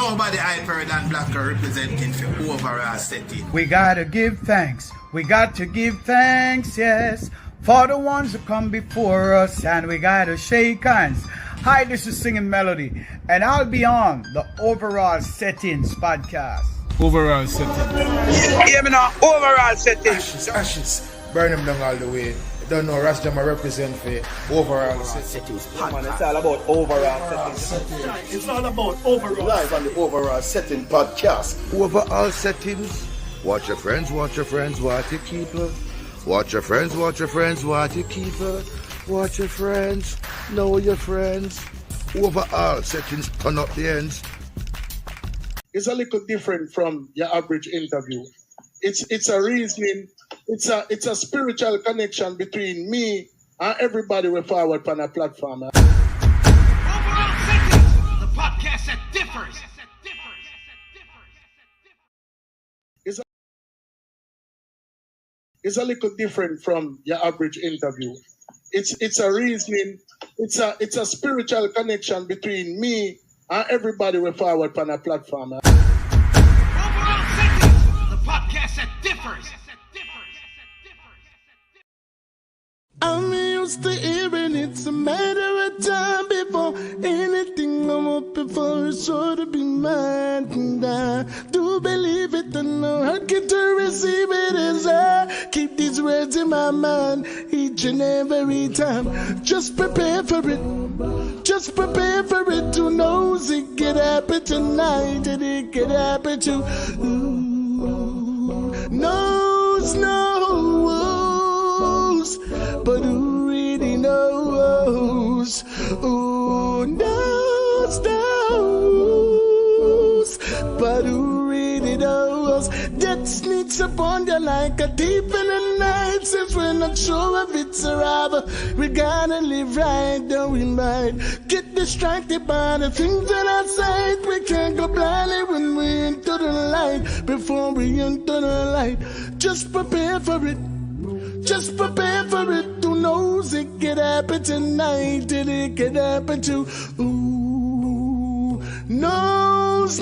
Nobody hyper than Blacker representing for overall setting. We gotta give thanks. We got to give thanks, yes, for the ones who come before us, and we gotta shake hands. Hi, this is Singing Melody, and I'll be on the Overall Settings podcast. Overall Settings. Hear me now, Overall Settings. Ashes, burn them down all the way. Don't know, Rasdam represent for Overall Settings. Man, it's all about Overall Settings. It's all about Overall. Live on the Overall Setting podcast. Overall Settings. Watch your friends, watch your friends, watch your keeper. Watch your friends, watch your friends, watch your keeper. Watch your friends, know your friends. Overall Settings, turn up the ends. It's a little different from your average interview. It's a reasoning. It's a spiritual connection between me and everybody we forward on a platform. Overall Settings, the podcast that differs. It's a little different from your average interview. It's a reasoning. It's a spiritual connection between me and everybody we forward on a platform. Overall Settings, the podcast that differs. I'm used to hearing it's a matter of time before anything I'm up before is sure to be mine. And I do believe it and I get to receive it as I keep these words in my mind each and every time. Just prepare for it. Just prepare for it. Who knows it could happen tonight and it could happen to knows. But who really knows? Who knows? But who really knows? Death sneaks upon you like a thief in the night. Since we're not sure if it's arrival, we gotta live right, though we might get distracted by the things that are sight. We can't go blindly when we enter the light. Before we enter the light, just prepare for it. Just prepare for it. Who knows it could happen tonight and it could happen to knows.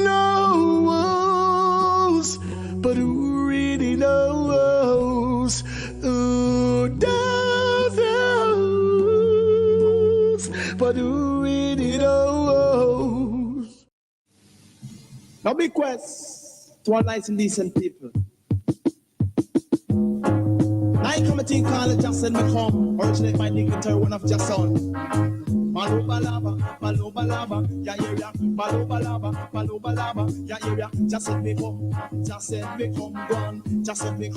But who really knows? Who knows? But who really knows? Now, big quest to all nice and decent people. I come a thing called it just send me come. Originate my dignitary one of just son. Balobalaba, ya area. Balobalaba, ya area. Just send me come, go on. Just send me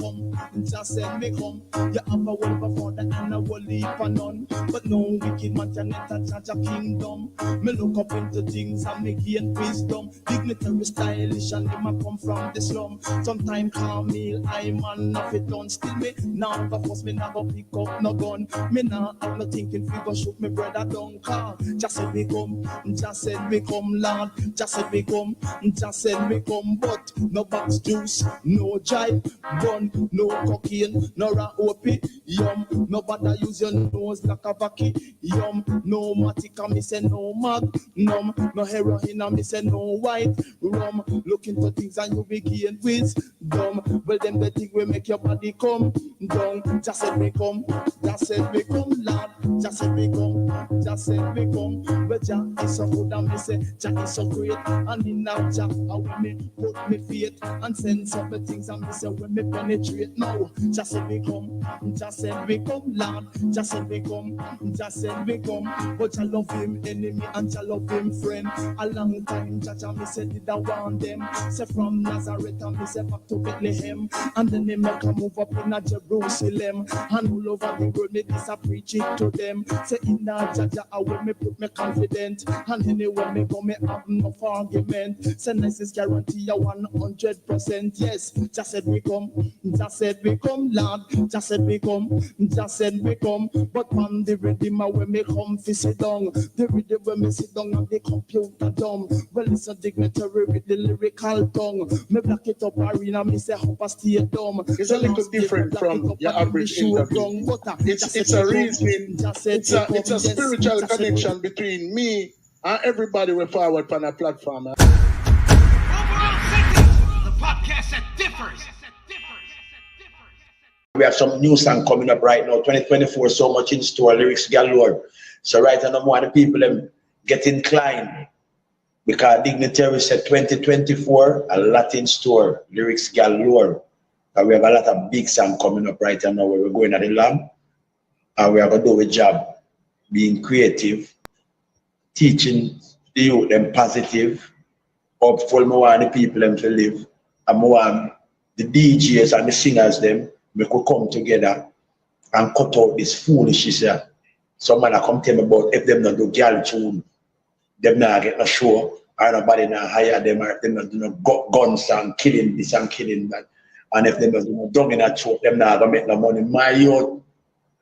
come. You have a wonderful father and a will leap on none. But no wicked man can enter judge a kingdom. Me look up into things and me gain wisdom. Dignitary stylish and them a come from the slum. Sometime call me, I man of it done. Still me now go force me now go pick up no gun. Me now have no thinking fi go shoot me brother down. Just said me come, Lord. Just said me come, but no box juice, no jive, gun, no cocaine, no raopi, yum. Nobody use your nose like a vacuum, yum. No matica, me say no mag, no heroin, me say no white rum. Look into things and you begin with dumb. Well, them the thing will make your body come down. Just said me come, Lord. Just said me come. Well, Jah is so good and me say Jah is so great. And in now Jah, I will me put me faith and send some things and me say when me penetrate now. Just say me come, Lord. Just say me come. But Jah love him enemy and Jah love him friend. A long time Jah me say did I want them. Say from Nazareth and me say back to Bethlehem. And then they make a move up in a Jerusalem. And all over the world me this a preach it to them. Say in a Jah I will me put me confident. And anyway me go me have no argument. Say nice is guarantee a 100%. Yes, just said we come, Lord. Just said we come. But on the redeemer when me come fi sit down. The redeemer when me sit down on the computer dumb. Well it's a dignitary with the lyrical tongue. Me black it up arena me say up a stay dumb. It's a little different from your average interview. It's a reasoning. It's a spiritual connection between me and everybody we forward on a platform. We have some new song coming up right now. 2024, so much in store, lyrics galore. So right now, more the people get inclined because Dignitary said 2024, a lot in store, lyrics galore. And we have a lot of big song coming up right now where we're going at the lab, and we are going to do a job being creative, teaching the youth them positive, hopeful more the people them to live, and more the DJs and the singers them. We could come together and cut out this foolishness here. Some man come tell me about if them not do girl tune, them not get no show, or nobody not hire them, or if them not do no guns and killing this and killing that. And if them not do no dog in a choke, them not gonna make no money. My youth,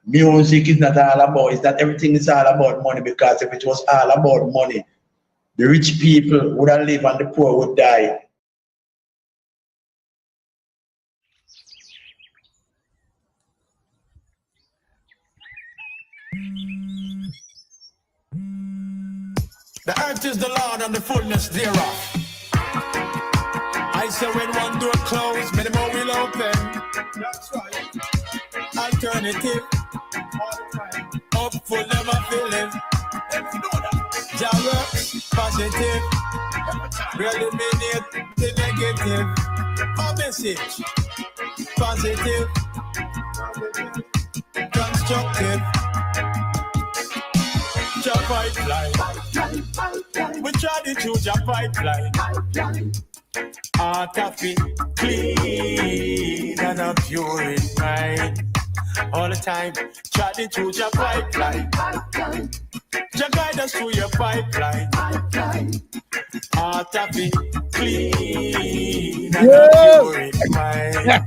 music is not all about, it's not everything is all about money, because if it was all about money, the rich people would have lived and the poor would die. The earth is the Lord and the fullness thereof. I say when one door closed, many more will open. That's right. Alternative. Hopeful, never feeling. Jah works positive. Eliminate the negative. A message. Positive. Constructive. Jah pipeline. We try to choose a pipeline. Heart of it clean and a pure in mind. All the time, try to choose a pipeline. Jah guide us through your pipeline. Heart of it clean and a pure in mind.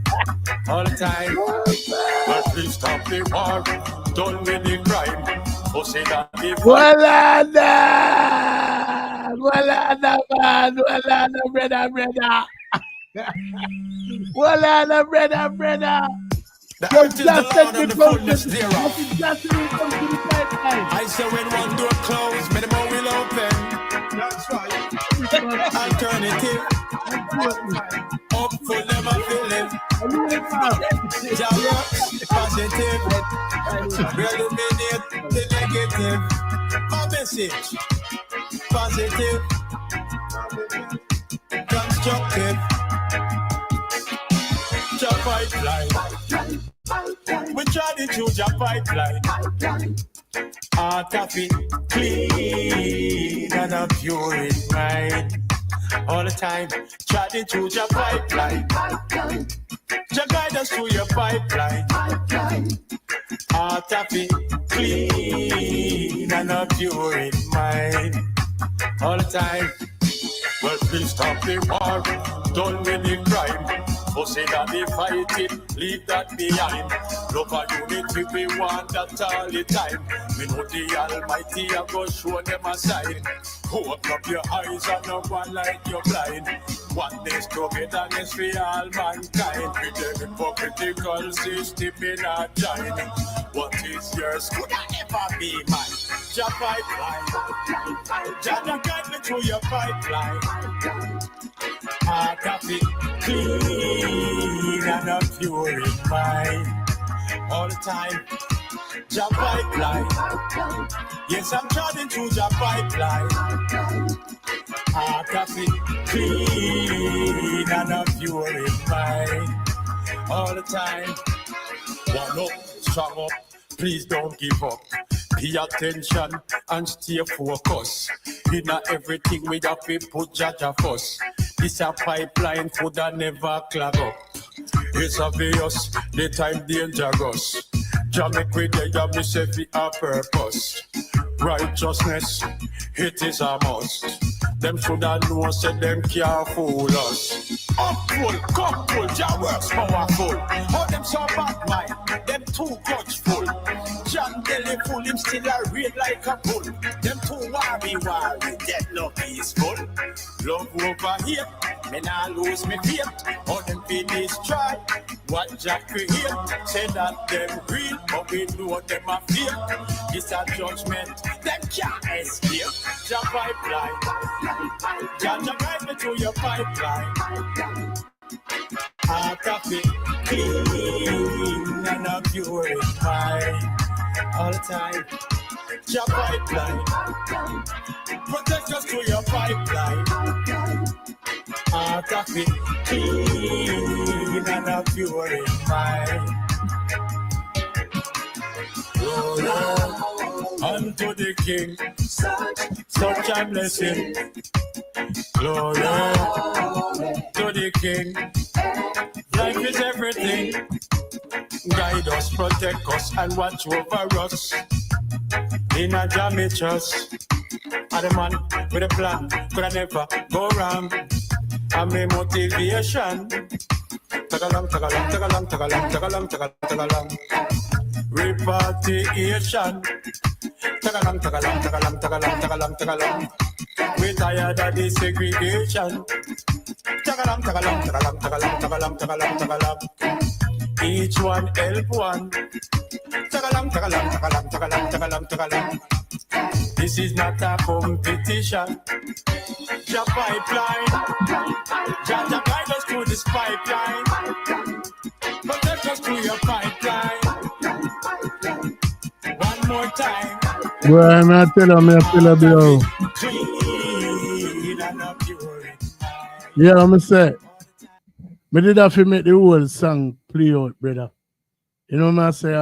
All the time, but please stop the war. Don't win the crime. Wala na man, wala na brother. Wala na brother. Just take the focus. I say when one door closed, many more will open. That's right. Alternative. Hopeful, never feeling. Jah works positive. Eliminate the negative. A message. Positive. Constructive. Jah pipeline. We try to choose a pipeline. Heart of it clean and a pure in mind. All the time, try to choose a pipeline. Jah guide us through your pipeline. Heart of it clean and a pure in mind. All the time. Well, please stop the war. Don't win the crime. Oh, say that they fight it, leave that behind. Love and unity, we want that all the time. We know the Almighty, I go show them a sign. Open up your eyes and no one like you're blind. One day's togetherness for all mankind. With the hypocritical system in our join. What is yours could never be mine. Jah pipeline. Jah guide me through your pipeline. Heart of it clean and a pure in mind. All the time, Jah pipeline. Yes, I'm charging through Jah pipeline. Heart of it clean and a pure in mind. All the time, one up, strong up. Please don't give up. Pay attention and stay focused. In everything we have to put Jaja first. This a pipeline coulda never clog up. It's obvious the time dangerous. Jah make we there, ya me say fi a purpose. Righteousness, it is a must. Them shoulda know say them can't fool us. Upful, cupful, Jah works powerful. How them so bad mind, them too grudgeful. John Delly full, him still a read like a bull. Them too worry, dead no peaceful. Love over here, me nah lose me faith. How them finish try, what Jack create. Say that them real, but we know them a fear. It's a judgment, them can't escape. Jah pipeline, Jah guide me to your pipeline. Heart of it clean pure in mind. All the time. Your pipeline. Protect us through your pipeline. Heart of it clean and a pure in mind. Glory unto the King, such a blessing. Glory to the King. Life is everything. Guide us, protect us, and watch over us. In a jam it trust. And the man with a plan could I never go wrong. And my motivation. Tag along, tag along, tag along, tag along, tag along, tag along. Repatriation. Tag along, tag along, tag along, tag along, tag along, tag along. We tired of this segregation. Tag along, tag along, tag along, tag along, tag along, tag along, tag along. Each one help one. Tag along, tag along, tag along, tag along, tag along, tag along. This is not a competition. Your pipeline. Jah guide us through this pipeline. Protect us through your pipeline. One more time. Boy, I tell you, bro. Clean and a pure. Yeah, I'm say. Me did have to make the whole song play out, brother. You know what I say?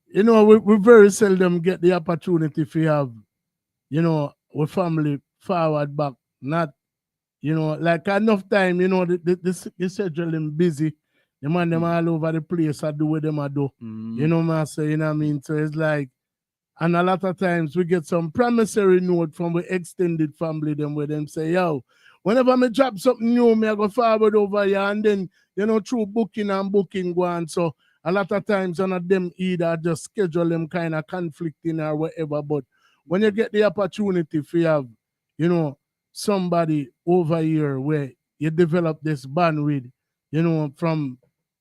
You know, we very seldom get the opportunity if we have, you know, our family forward back. Not, you know, like enough time, you know, the schedule them busy. The man them all over the place, I do what them I do. You know what I say? You know what I mean? So it's like, and a lot of times we get some promissory note from the extended family them where them say, yo, whenever I drop something new, I go forward over here, and then, you know, through booking go on. So a lot of times none of them either just schedule them kind of conflicting or whatever. But when you get the opportunity if you have, you know, somebody over here where you develop this bond with, you know, from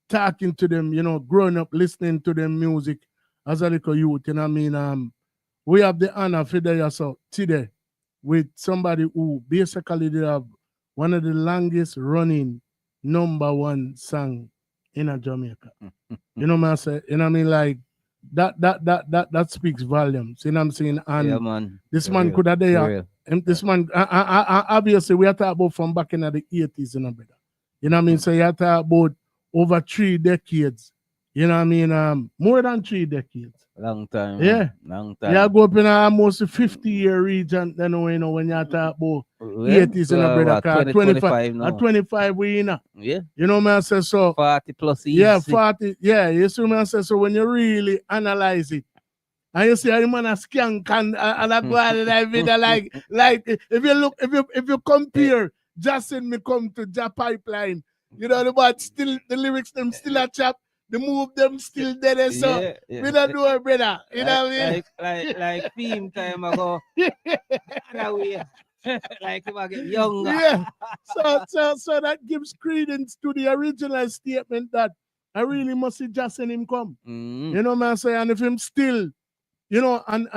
talking to them, you know, growing up listening to them music as a little youth, you know what I mean? We have the honor for today with somebody who basically they have one of the longest running #1 song in a Jamaica. You know what I'm saying? You know what I mean? Like that speaks volumes. You know what I'm saying? And yeah, man. this man could have there. And this man, obviously, we are talking about from back in the 80s, you know, brother. You know what I mean? So you are talking about over 3 decades. You know what I mean? More than 3 decades. Long time. Yeah. Long time. Yeah, go up in almost a 50-year region, then you know, when you talk about 80s, you know, brother. 25 now. At 25, we in. Yeah. You know what I say? So 40 plus years. Yeah, 40. Yeah, you see what I say? So when you really analyze it, and you see how the man a skank and I go out of that video, like if you compare Justin me come to Ja Pipeline, you know, but still the lyrics them still a chap. The move them still there, so we don't do it, brother. You know what I mean? Like theme time ago. Like if I get younger. Yeah. So that gives credence to the original statement that I really must see Justin him come. You know what I'm saying? And if him still, you know, and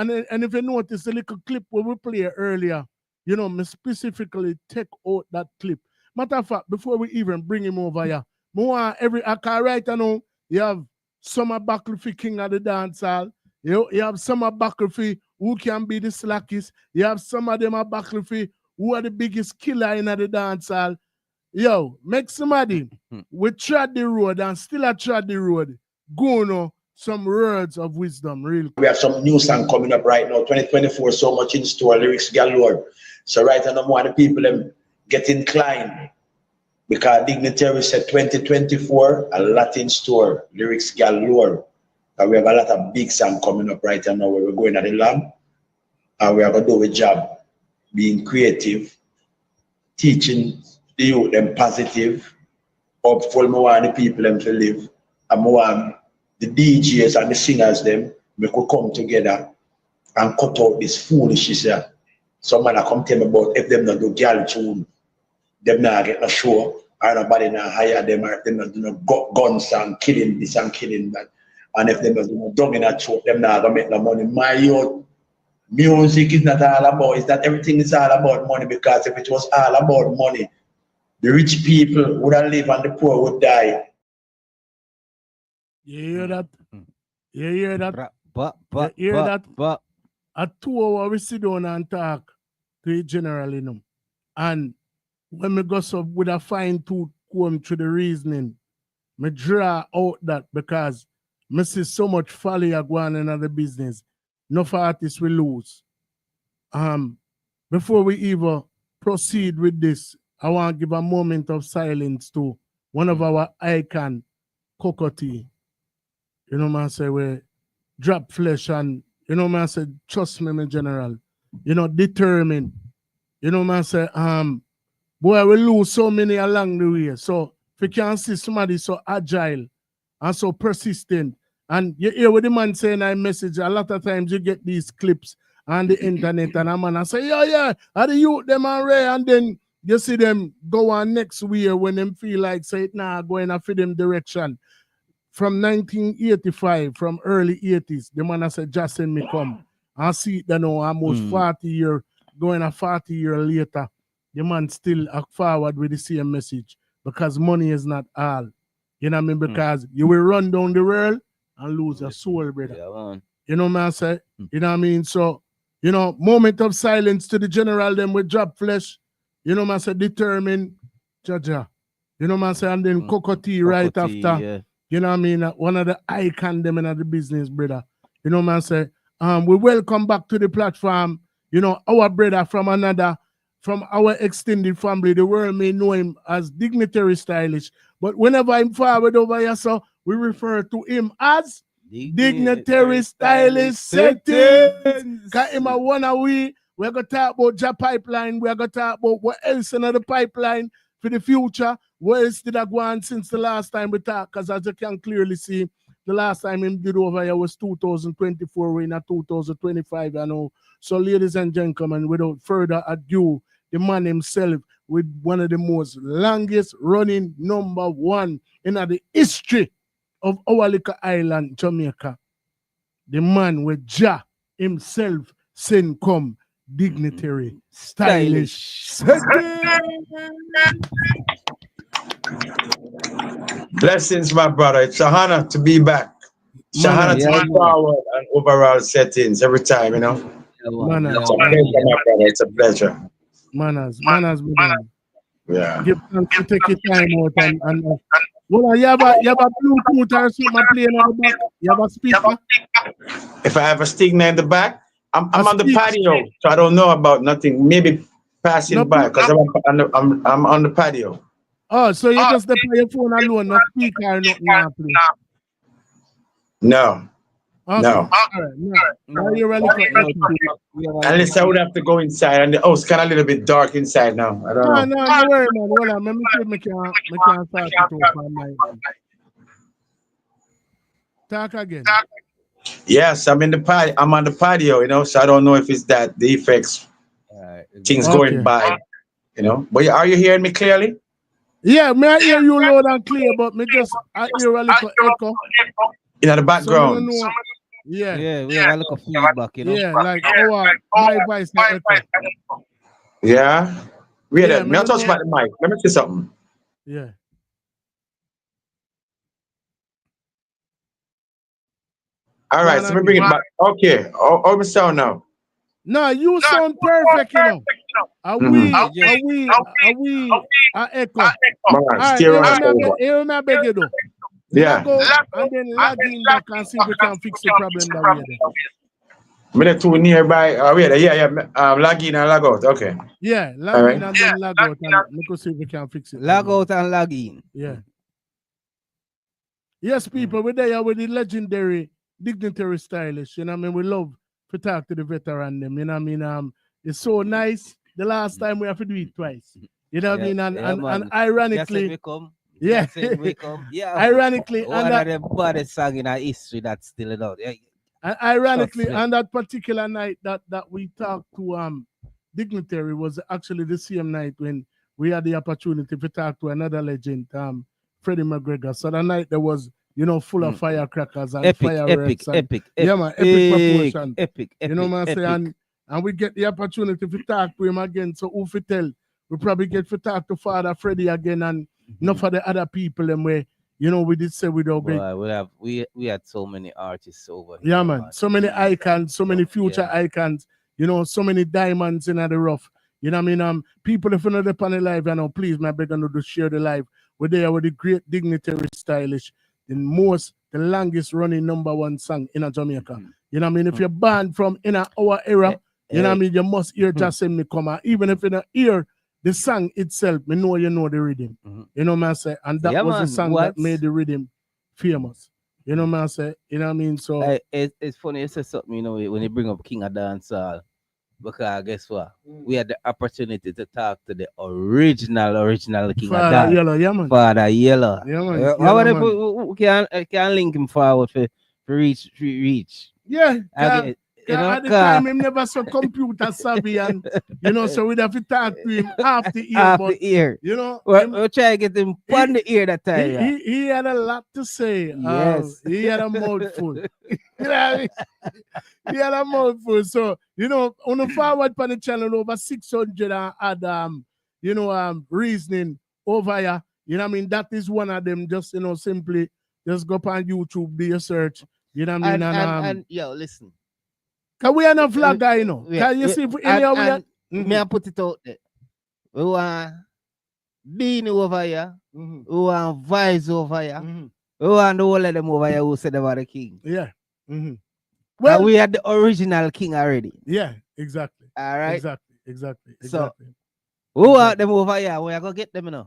if you notice the little clip where we play earlier, you know, me specifically take out that clip. Matter of fact, before we even bring him over here, more every right now. You have Summer Buckle for King of the Dancehall. You have Summer Buckle for who can be the slackest. You have some of them a buckle for who are the biggest killer in the dancehall. Yo, make somebody we trod the road and still a trod the road. Go on some words of wisdom, real. We have some new song coming up right now. 2024, so much in store, lyrics galore. So right now, more the people get inclined. Because Dignitary said 2024, a lot in store, lyrics galore. And we have a lot of big songs coming up right now where we're going at the lab. And we are going to do a job being creative, teaching the youth them positive, hopeful more and the people them to live. And more the DJs and the singers them, we could come together and cut out this foolishness here. Someone come tell me about if them not do girl tune. Them not get a show, or nobody not hire them, or if them not do no guns and killing this and killing that. And if them not do no dog in a throat, them not gonna make no money. My youth, music is not all about, it's not everything is all about money, because if it was all about money, the rich people would have lived and the poor would die. You hear that? You hear that? But You hear that? At 2 hours we sit down and talk to the general, you know. And when me go so with a fine tooth comb through the reasoning, me draw out that because me see so much folly going in the business. No artists will lose. Before we even proceed with this, I want to give a moment of silence to one of our icon, Cocotti. You know, man, say we drop flesh and, you know, man, say trust me, my general. You know, determined. You know, man, say, boy, we lose so many along the way. So if you can see somebody so agile and so persistent, and you hear what the man saying I message, a lot of times you get these clips on the internet and a man I say, yeah, and the youth them are rare, and then you see them go on next year when them feel like say it now going for them direction. From 1985, from early 80s, the man I said, just send me come. I see it now almost 40 years, going a 40 year later. The man still forward with the same message because money is not all. You know what I mean? Because you will run down the world and lose your soul, brother. Yeah, you know what I say? You know what I mean? So, you know, moment of silence to the general, them with drop flesh. You know what I say? Determined, Jaja. You know what I say? And then Cocotti right after. Yeah. You know what I mean? One of the icon them in the business, brother. You know what I say? We welcome back to the platform. You know, our brother from our extended family, the world may know him as Dignitary Stylish. But whenever I'm forward over here, so we refer to him as Dignitary Stylish Settings. Because him a one away. We're going to talk about Ja pipeline. We're going to talk about what else in the pipeline for the future. What else did I go on since the last time we talked? Because as you can clearly see, the last time him did over here was 2024. We're in 2025, I know. So ladies and gentlemen, without further ado, the man himself with one of the most longest running #1 in the history of our little island, Jamaica. The man with Ja himself send come, Dignitary Stylish. Blessings, my brother. It's an honor to be back. It's an honor to be forward and overall settings every time, you know. It's a pleasure, my brother. It's a pleasure. Manners, yeah. Give thanks to take your time out and well, you have a Bluetooth or something playing on the back. You have a speaker. If I have a stigma in the back, I'm on the patio, so I don't know about nothing. Maybe passing by because I'm on the patio. Oh, so you just deploy your phone alone, no speaker or nothing now, please. No. Okay. No. No, you're really Unless I would have to go inside, and the house kind of a little bit dark inside now. I don't know. No worry, man. Hold on. Let me see if I can start it off on my talk again. Yes, I'm in the patio. I'm on the patio, you know, so I don't know if it's that the effects, things going by, you know. But are you hearing me clearly? Yeah, may I hear you loud and clear, but me just I hear a little echo. In the background. Yeah, we have a little feedback, you know. Yeah, like my voice echo. Yeah. Wait, let me touch about the mic. Let me say something. Yeah. All right, so let me bring it back. Okay. How me sound now? No, you sound perfect, you know. Are we echo? Here me beg you though. Yeah. And then log in back and see if we can fix the problem that we have. Minute too nearby. Log in and log out. Okay. Yeah, log in and then log out and we can see if we can fix it. Log out and log in. Yeah. Yes, people, we're there with the legendary Dignitary Stylish. You know what I mean? We love to talk to the veteran them. You know what I mean? It's so nice. The last time we have to do it twice. You know what I mean? And ironically, yeah. Ironically, one of the baddest songs in our history that's still out. Yeah. And ironically, on that particular night that we talked to Dignitary was actually the same night when we had the opportunity to talk to another legend, Freddie McGregor. So that night there was, you know, full of firecrackers and fireworks. Epic. Yeah, man, epic proportion. Epic. You know what I'm saying? And we get the opportunity to talk to him again. So who we tell? We probably get to talk to Father Freddie again and not for the other people and where, You know, we did say we don't get. Boy, we had so many artists over here. Yeah, man. So many icons, so many future icons. You know, so many diamonds in the rough. You know what I mean? People if you know the panel live, you know, please, my beg you to share the live. We're there with the great Dignitary Stylish, the longest running #1 song in Jamaica. You know what I mean? If you're banned from in our era, you know what I mean? You must hear Just Send Me Come out. Even if you don't hear the song itself, you know the rhythm. You know what I say? And that was the song that made the rhythm famous. You know what I say? You know what I mean? So it's funny you say something, you know, when you bring up King of Dancehall. Because guess what? We had the opportunity to talk to the original King Father of Dance. Yellow, yeah, man. Father Yellow. Yeah, man. How about can link him forward for reach? Yeah. You know, at the time, him never so computer savvy, and you know, so we'd have to talk to him half the ear. The ear. You know, we'll try to get him on the ear that time. He had a lot to say. Yes. He had a mouthful. You know what I mean? He had a mouthful. So, you know, on the forward on the channel, over 600 had reasoning over here. You know what I mean? That is one of them. Just, you know, simply just go up on YouTube, do your search. You know what I mean? And yo, listen. Can we have a flag guy, you know? Can you see if me I put it out there. We want Beanie over here. We want Vice over here. We want the whole of them over here who said about the king. Yeah. Well, we had the original king already. Yeah, exactly. All right. Exactly. So we want them over here. We are gonna get them, you know.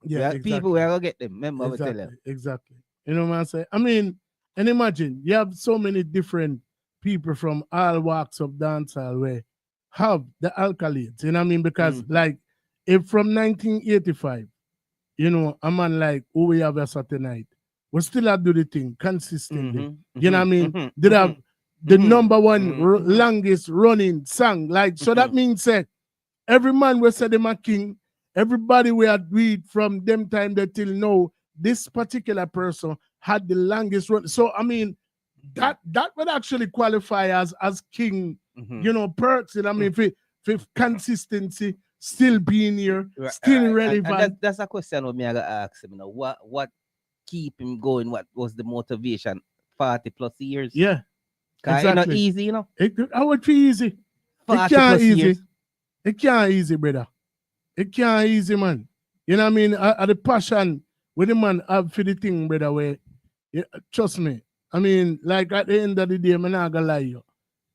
Yeah, exactly. People, we are gonna get them. Remember, we tell them. Exactly. You know what I'm saying? I mean, and imagine you have so many different people from all walks of dancehall where have the accolades, you know what I mean? Because like if from 1985, you know, a man like who we have as tonight, we still have to do the thing consistently. You know what I mean? Did have the #1 longest running song. Like, so that means that every man we said them a king, everybody we had read from them time that till now, this particular person had the longest run. So I mean, that would actually qualify as king, you know, perks. You know what I mean? If consistency, still being here, still relevant. And that's a question of me I gotta ask him, you know, what keep him going? What was the motivation? 40 plus years? Yeah. Exactly. It's not easy, you know. How would be easy? It can't easy. Years. It can't easy, brother. It can't easy, man. You know what I mean? The passion with the man have for the thing, brother, where trust me. I mean, like at the end of the day, I'm not gonna lie you.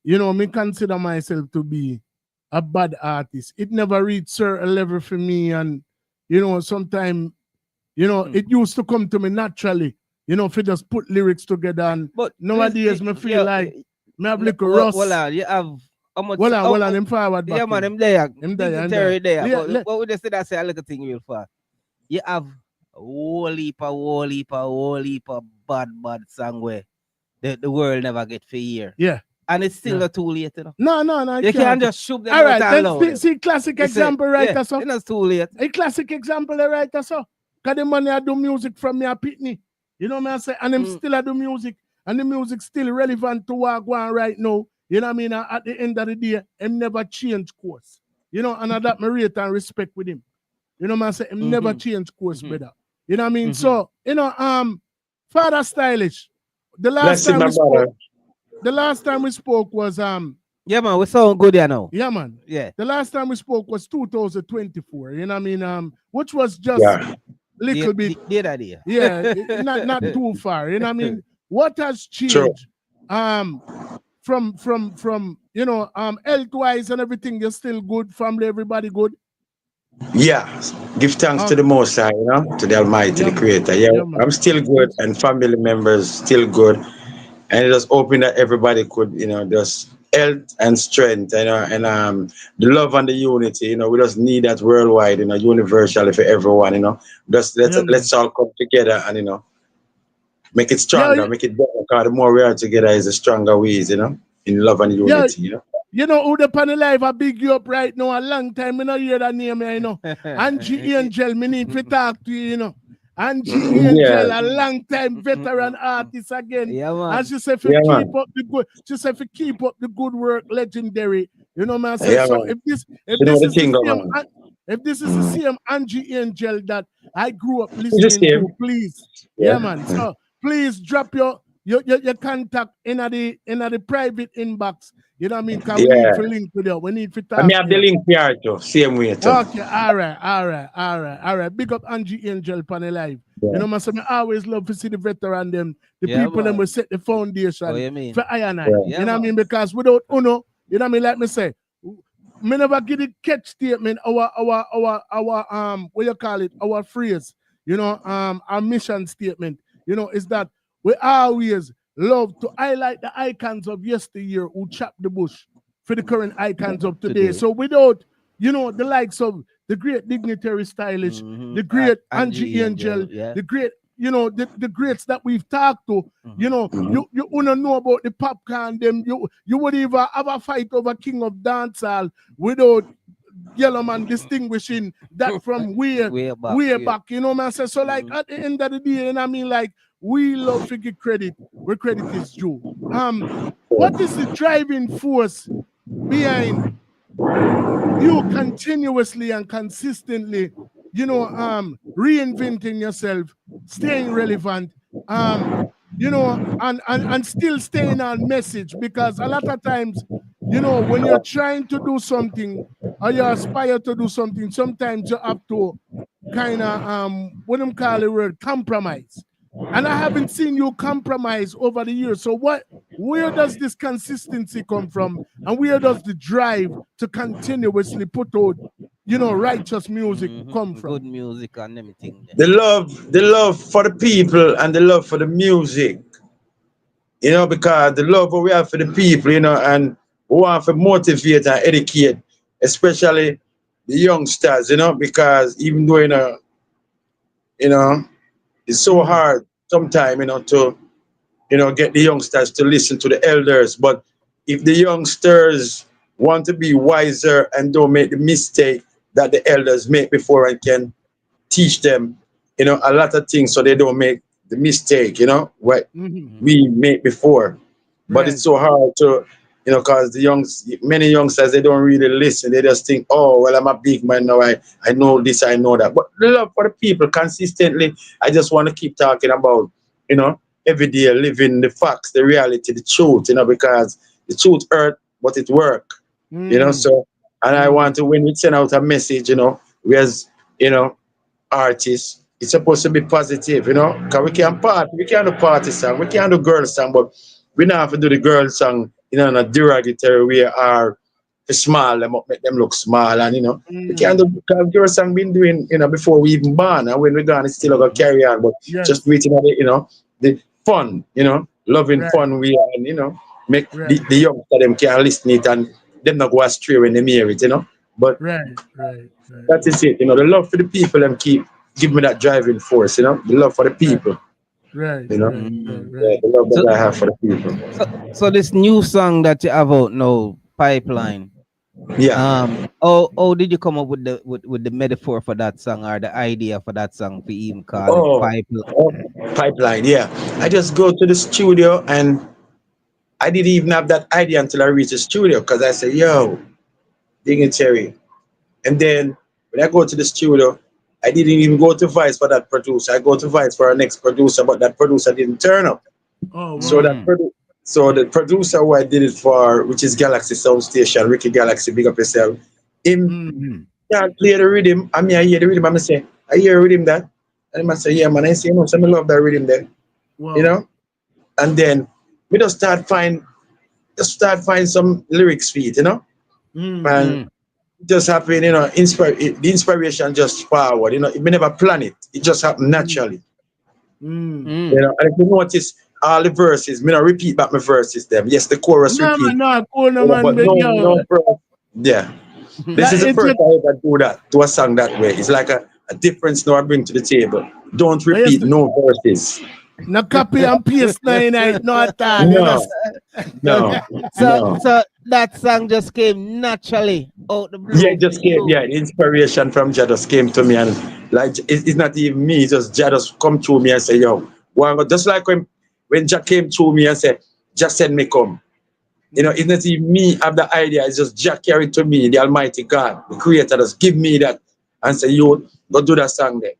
You know, me consider myself to be a bad artist. It never reached certain level for me, and you know, sometimes, you know, it used to come to me naturally. You know, if you just put lyrics together, and but nowadays, me feel like me have little rust. Well, you have how much? Well, them forward back. Yeah, man, them there. Them there. Yeah, but we just say that's a little thing real fast. You have a whole heap of bad song where the world never get for a year. Yeah. And it's still not too late, you know. No. You can't just shoot them. All right, let's see classic example right there, so. It's too late. A classic example right there, so. Because the money I do music from me a pitney. You know what I say? And them still I do music. And the music still relevant to what go on right now. You know what I mean? At the end of the day, him never change course. You know, and that my rate and respect with him. You know what I say? Him never change course, brother. You know what I mean? So, you know, Father Stylish. The last time we spoke was yeah, man, we sound good here now. Yeah, man. Yeah. The last time we spoke was 2024. You know what I mean? Which was just little bit. The idea. Yeah, not too far. You know what I mean? What has changed? From you know, health-wise and everything, you're still good, family, everybody good? Yeah, give thanks to the Most High, you know, to the Almighty, the Creator. Yeah, I'm still good, and family members still good, and it just hoping that everybody could, you know, just health and strength, you know, and the love and the unity, you know, we just need that worldwide, you know, universally for everyone, you know. Just let's all come together and, you know, make it stronger, make it better. Because the more we are together, is the stronger we is, you know, in love and unity, you know. You know who the panel live I big you up right now a long time. I know hear that name, you know. Angie Angel, me need to talk to you, you know. Angie Angel, a long time veteran artist again. Yeah, man. And she said if you keep up the good, she said if you keep up the good work, legendary. You know what I'm saying? So if if this is the same Angie Angel that I grew up It's the listening same. to, please. Yeah. Yeah, man. So please drop your contact in the private inbox. You know what I mean? Because we need to link with you. We need to talk. I have the link here too. Same way too. Okay, all right. Big up Angie Angel pan the live. Yeah. You know, man, so I always love to see the veteran them, the Yeah, people them man. will set the foundation Oh, you mean? for I and I. Yeah. You know what I mean? Because without Uno, you know what I mean? Like me say, me never get the catch statement, our what you call it, our phrase, you know, our mission statement, you know, is that we always love to highlight the icons of yesteryear who chopped the bush for the current icons of today. So without, you know, the likes of the great Dignitary Stylish, the great Angie Angel, the great, you know, the greats that we've talked to, you know, you wanna know about the popcorn, them, you would even have a fight over King of Dancehall without Yellow Man distinguishing that from way back, you know, man. So like at the end of the day, and I mean, like, we love to give credit where credit is due. What is the driving force behind you continuously and consistently, you know, reinventing yourself, staying relevant, you know, and still staying on message? Because a lot of times, you know, when you're trying to do something or you aspire to do something, sometimes you have to kind of what them call the word compromise. And I haven't seen you compromise over the years. So where does this consistency come from? And where does the drive to continuously put out, you know, righteous music come from? Good music and everything. The love for the people and the love for the music. You know, because the love we have for the people, you know, and we want to motivate and educate, especially the youngsters, you know, because even though, you know, it's so hard sometimes, you know, to, you know, get the youngsters to listen to the elders. But if the youngsters want to be wiser and don't make the mistake that the elders make before and can teach them, you know, a lot of things so they don't make the mistake, you know, what we made before. But it's so hard to, you know, because many youngsters, they don't really listen. They just think, oh, well, I'm a big man now. I know this, I know that. But the love for the people consistently, I just want to keep talking about, you know, every day living the facts, the reality, the truth, you know, because the truth hurt, but it work, you know. So, and I want to, when we send out a message, you know, we as, you know, artists, it's supposed to be positive, you know, because we can't do party song, we can't do girl song, but we don't have to do the girl song, you know, in a derogatory way or small, make them look small, and, you know, we can't do, because girl song been doing, you know, before we even born, and when we're gone, it's still going to carry on, but just waiting at it, you know, the fun, you know, loving fun we are, and, you know, make the youngster them can listen it and them not go astray when they hear it, you know. But that is it, you know, the love for the people them give me that driving force, you know, the love for the people. You know, yeah, the love that I have for the people. So this new song that you have out now, Pipeline. Yeah. How did you come up with the metaphor for that song or the idea for that song for even call it Pipeline? Pipeline, yeah. I just go to the studio and I didn't even have that idea until I reached the studio because I said, yo, Dignitary. And then when I go to the studio, I didn't even go to Vice for that producer. I go to Vice for our next producer, but that producer didn't turn up. Oh, wow. So the producer who I did it for, which is Galaxy Sound Station, Ricky Galaxy, big up yourself. Him can't play the rhythm. I mean, I hear the rhythm. I say, I hear a rhythm that. And I say, yeah, man. I say, no, so I love that rhythm there. Wow. You know? And then we just start find some lyrics for it, you know? And just happen, you know, the inspiration just forward, you know, it may never plan it. It just happened naturally. You know, and if you notice all the verses, me not repeat back my verses them. Yes, the chorus repeat. Yeah. This is the first I ever do that to a song that way. It's like a difference now I bring to the table. Don't repeat no verses. No copy and paste not that. No. So that song just came naturally out the blue. Yeah, it just came. Yeah, the inspiration from Jah just came to me, and like it's not even me. It's just Jah just come through me and say, "Yo, just like when Jah came through me and said, just send me come." You know, it's not even me have the idea. It's just Jah carried to me, the Almighty God, the Creator, just give me that and say, yo, go do that song there.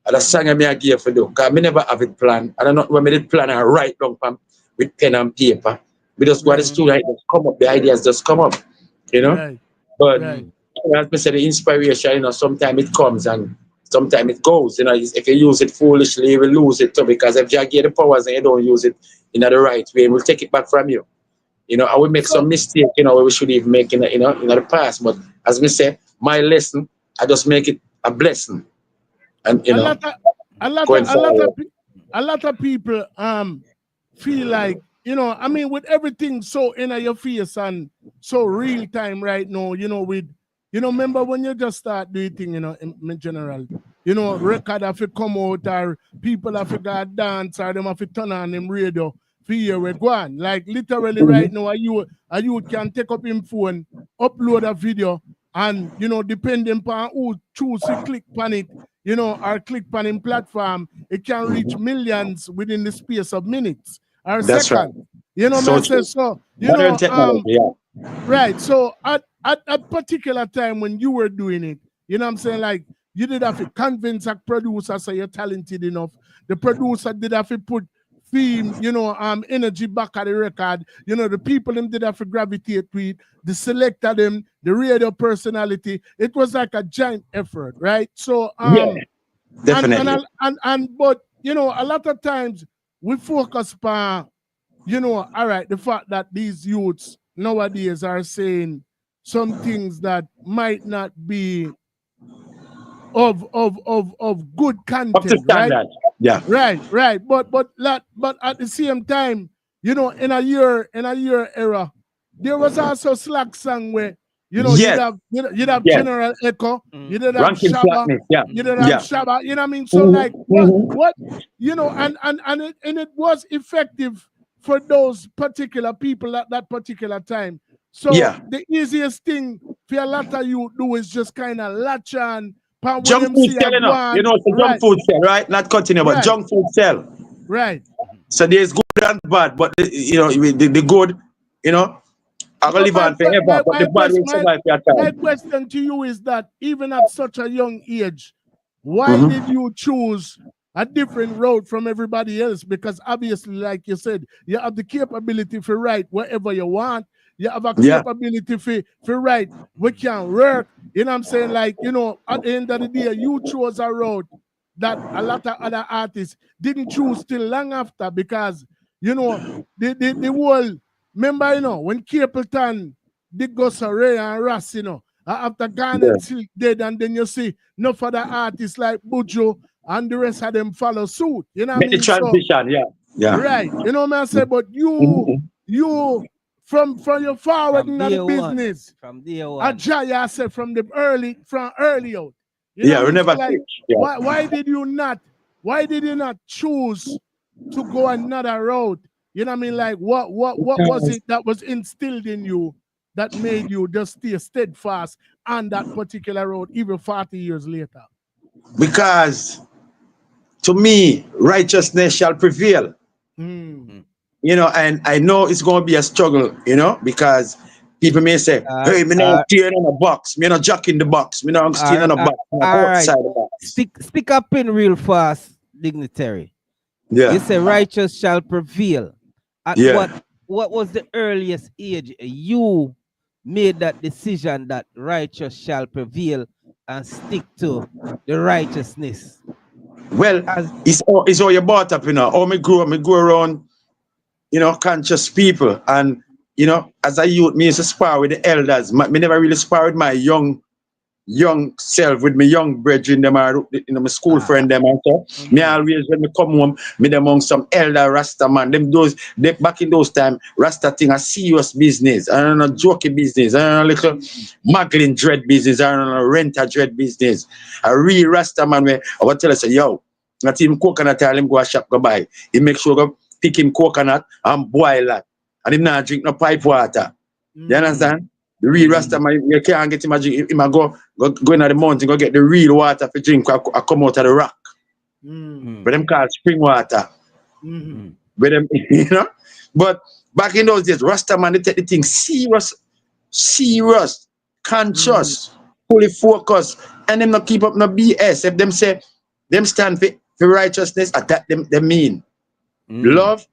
And the song I may give for do. Because I never have it planned. I don't know when I did plan and write down with pen and paper. We just go to the studio, just come up, the ideas just come up, you know. Right. But Right. as I said, the inspiration, you know, sometimes it comes and sometimes it goes. You know, if you use it foolishly, you will lose it too. Because if you get the powers and you don't use it in the right way, it will take it back from you. You know, I will make some mistake, you know, we should even make in the past. But as we say, my lesson, I just make it a blessing. And you know, a lot of people feel like, you know, I mean, with everything so in your face and so real time right now, you know, with, you know, remember when you just start doing things, you know, in general, you know, record have to come out or people have to go dance or them have to turn on them radio for year we go on. Like literally right now, you can take up him phone, upload a video, and you know, depending on who choose to click on it, you know, or click on him platform, it can reach millions within the space of minutes or that's seconds. right. You know, So man says so. You modern know, technology, yeah. right. So at a particular time when you were doing it, you know what I'm saying? Like you did have to convince a producer so you're talented enough. The producer did have to put theme, you know, energy back at the record. You know, the people them did have to gravitate to it, the selector them, the radio personality. It was like a giant effort, right? So yeah, definitely. And but you know, a lot of times we focus on, you know, all right, the fact that these youths nowadays are saying some things that might not be of good content, right? Yeah. Right. But at the same time, you know, in a year era, there was also slack song where, you know, Yes. you'd have Yes. General Echo, you did have Ranking Shabba, Slackness, yeah. you did Yeah. have Shabba, you know what I mean? So like what you know, and it was effective for those particular people at that particular time. So Yeah. the easiest thing for a lot of you do is just kind of latch on. Junk food sell, you know. You know, it's a junk food sell, right? Not continue, but junk food sell. Right. So there's good and bad, but you know, the good, you know, I will live on forever, but the bad will survive for a My time. question to you is that even at such a young age, why did you choose a different road from everybody else? Because obviously, like you said, you have the capability to write wherever you want. You have a capability for write. We can work. You know what I'm saying? Like, you know, at the end of the day, you chose a road that a lot of other artists didn't choose till long after, because, you know, the whole, remember, you know, when Capleton did go Ray and Ross, you know, after Garnet Silk dead, and then you see no further artists like Bujo and the rest of them follow suit. You know what I mean? The transition, yeah. Right. You know what I'm saying? But you from your forward in the business. From day one. Ajaya said from early out. You Yeah, know what I we mean? never So like, switch. Yeah. why did you not choose to go another road? You know what I mean? Like what was it that was instilled in you that made you just stay steadfast on that particular road even 40 years later? Because to me, righteousness shall prevail. You know, and I know it's going to be a struggle, you know, because people may say, hey, me not steering on a box, me not jacking the box, me not steering on a box, I'm outside the box. Stick up in real fast, Dignitary. Yeah. You say righteous shall prevail. At Yeah. what was the earliest age you made that decision that righteous shall prevail and stick to the righteousness? Well, it's all you brought up, you know. How me grew around, you know, conscious people. And, you know, as a youth, me used to spar with the elders. Me never really spar with my young self, with my young brethren, them are, you know, my school friend, them and so. Me always, when me come home, me them among some elder Rasta man. They back in those time, Rasta thing a serious business. I don't know, jokey business. I don't know, little muggling dread business. I don't know, renter dread business. A real Rasta man where I would tell us, yo, not him coconut oil, him go a shop, go buy. He make sure go pick him coconut and boil that. And him not drink no pipe water. You understand? The real Rasta man, you can't get him a drink. Him a go in the mountain, go get the real water for drink. I come out of the rock. But them called spring water. But them, you know. But back in those days, Rasta man, they take the thing serious, conscious, fully focused, and them not keep up no BS. If them say them stand for righteousness, that them mean. Love,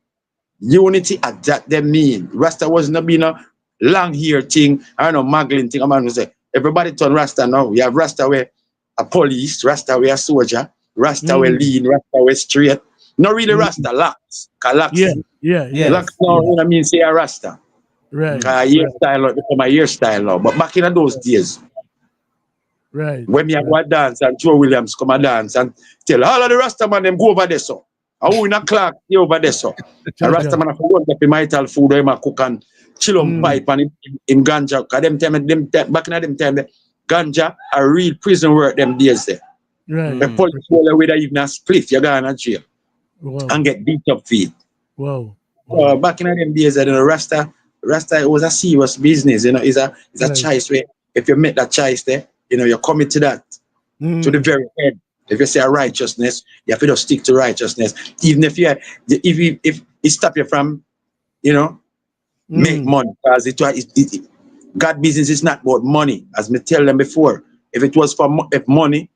unity, that them mean. Rasta was not being a long hair thing, I don't know, muggling thing. A man will say, everybody turn Rasta now. We have Rasta where a police, Rasta where a soldier, Rasta where lean, Rasta where straight. Not really Rasta, locks. Locks now, you know what I mean, say a Rasta. Right. Hairstyle become a hairstyle now. But back in those days, when me go a dance and Joe Williams come a dance and tell all of the Rasta man them go over there so. And who in a clock you over there so. And Rasta man have to run up in my ital food or him a cook and chill on pipe and him ganja. Cause them back in them time, ganja a real prison work them days there. Right. The police roll away that even a spliff, you go in jail. And get beat up feet. Wow. Back in them days, Rasta it was a serious business, you know, it's a choice where if you make that choice there, you know, you're coming to that, to the very end. If you say a righteousness, you have to just stick to righteousness. Even if it stop you from, you know, make money. Because God business is not about money, as me tell them before. If it was for if money,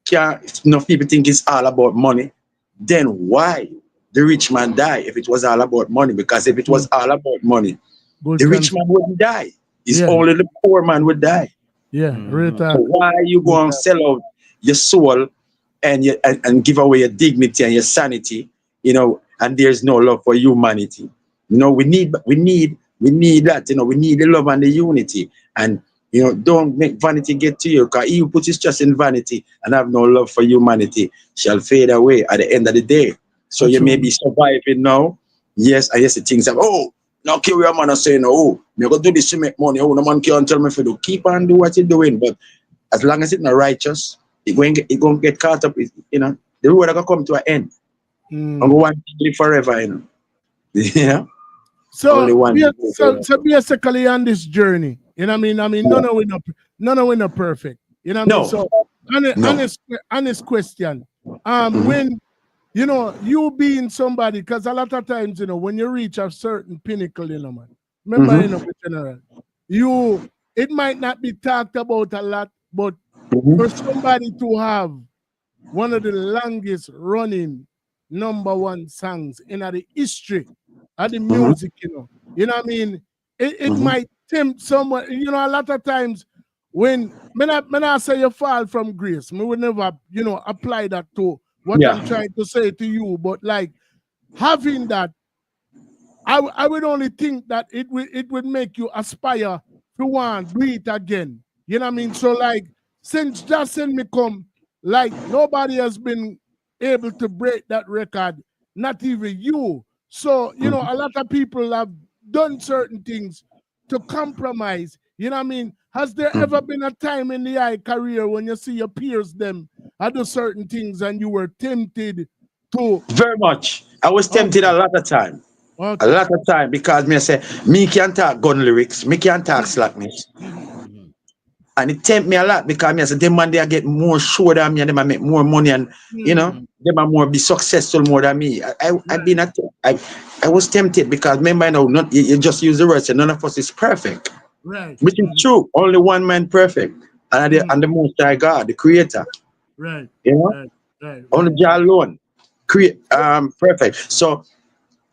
if enough people think it's all about money, then why the rich man die if it was all about money? Because if it was all about money, the rich man wouldn't die. It's only the poor man would die. Yeah, So why you go and sell out your soul and give away your dignity and your sanity, you know, and there's no love for humanity? You know, we need that, you know, we need the love and the unity. And, you know, don't make vanity get to you, because he who puts his trust in vanity and have no love for humanity shall fade away at the end of the day. So you may be surviving now. Yes, I guess the things have, now carry a man and say, no, me go do this to make money. No man can't tell me if you do. Keep on do what you're doing. But as long as it's not righteous, it's going to get caught up with, you know, the road going to come to an end. And go on live forever, you know. Yeah. So basically on this journey, you know what I mean? None of we not perfect. You know what I mean? So honest question. When you know, you being somebody, because a lot of times, you know, when you reach a certain pinnacle, you know, man, remember, you know, in general, it might not be talked about a lot, but for somebody to have one of the longest running #1 songs in the history of the music, you know what I mean? It might tempt someone, you know, a lot of times when I say you fall from grace, me would never, you know, apply that to what I'm trying to say to you, but like having that, I would only think that it would make you aspire to want to do it again. You know what I mean? So like, since Justin me come, like nobody has been able to break that record, not even you. So, you know, a lot of people have done certain things to compromise. You know what I mean? Has there ever been a time in the career when you see your peers them do certain things and you were tempted to? Very much. I was tempted a lot of time. A lot of time, because me say, me can't talk gun lyrics, me can't talk slackness. And it tempt me a lot, because me say, them man they get more show than me and them make more money, and you know, them are more be successful more than me. I was tempted, because remember, you know, you just use the word, say none of us is perfect. Right. Which is true. Only one man perfect. And the Most High God, the creator. Right. You know? Right. Only Jah alone. Perfect. So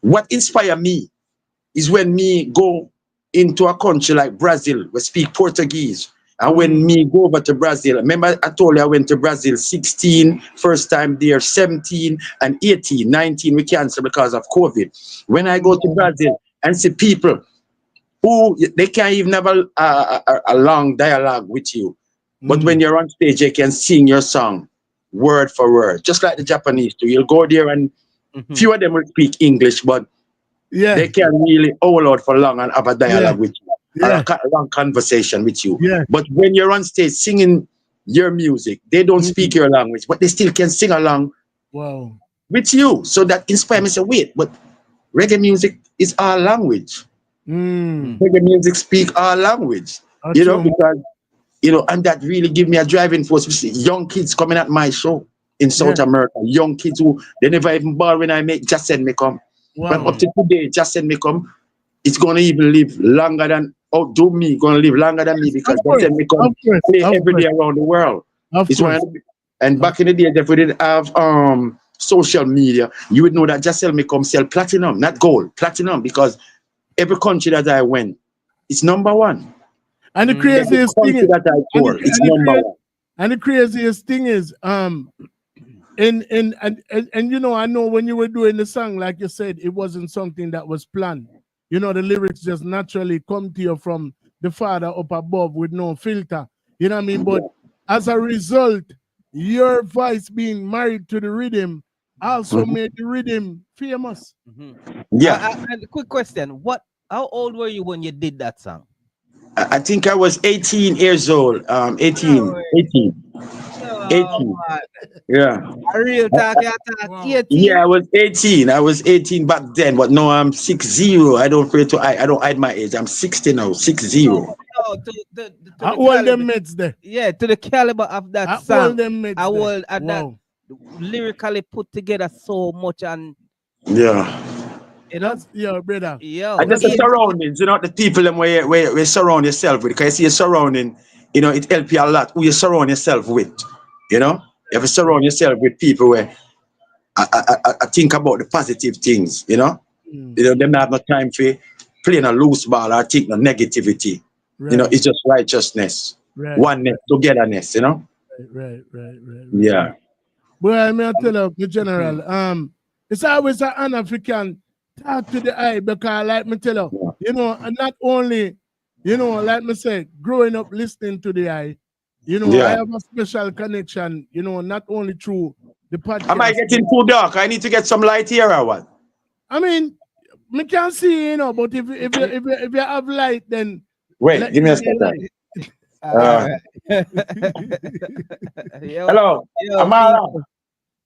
what inspired me is when me go into a country like Brazil, we speak Portuguese. And when me go over to Brazil, remember I told you I went to Brazil 16, first time there, 17 and 18, 19 we canceled because of COVID. When I go to Brazil and see people who they can't even have a long dialogue with you. But when you're on stage, they can sing your song word for word, just like the Japanese do. You'll go there and few of them will speak English, but they can really hold out for long and have a dialogue with you, or a long conversation with you. But when you're on stage singing your music, they don't speak your language, but they still can sing along with you. So that inspired me to say, wait, but reggae music is our language. Reggae music speak our language, you know, because, you know, and that really give me a driving force. Young kids coming at my show in South America, young kids who they never even born when I make Just Send Me Come. But up to today, Just Send Me Come, it's gonna even live longer than outdo me, gonna live longer than me, because Just Send Me Come play every day around the world. Of It's one course. of the, and back in the days, if we didn't have social media, you would know that Just Me come sell platinum, not gold, platinum, because every country that I went, it's number one. And the Every craziest thing country is, that I tour, it's number one. and the craziest thing is, and you know, I know when you were doing the song, like you said, it wasn't something that was planned. You know, the lyrics just naturally come to you from the Father up above with no filter. You know what I mean? But as a result, your voice being married to the rhythm also made the rhythm famous. Yeah. And a quick question: How old were you when you did that song? I think I was 18 years old. 18. No, man. Yeah. A real talk, you talk 18. Yeah, I was 18. I was 18 back then, but now I'm 60. I don't hide my age. I'm 60 now, 60. No, to How the old caliber, them mates there? yeah, to the caliber of that How song. old them mates I there? will at that Wow. lyrically put together so much, and Yeah. you know, That's your brother. yo, And just the 18. surroundings, you know, the people them where you surround yourself with. Because you see your surrounding, you know, it helps you a lot who you surround yourself with. You know? You have to surround yourself with people where I think about the positive things, you know? You know, them not have no time for playing a loose ball or think no negativity. You know, it's just righteousness, oneness, togetherness, you know? Right. Yeah. Boy, I may tell you, the general, it's always an honor if you can talk to the eye, because like me tell you, you know, and not only, you know, like me say, growing up listening to the eye, you know, I have a special connection, you know, not only through the podcast. Am I getting too dark? I need to get some light here or what? I mean, me can see, you know, but if you have light, then wait, give me a second. Hello, Amara. People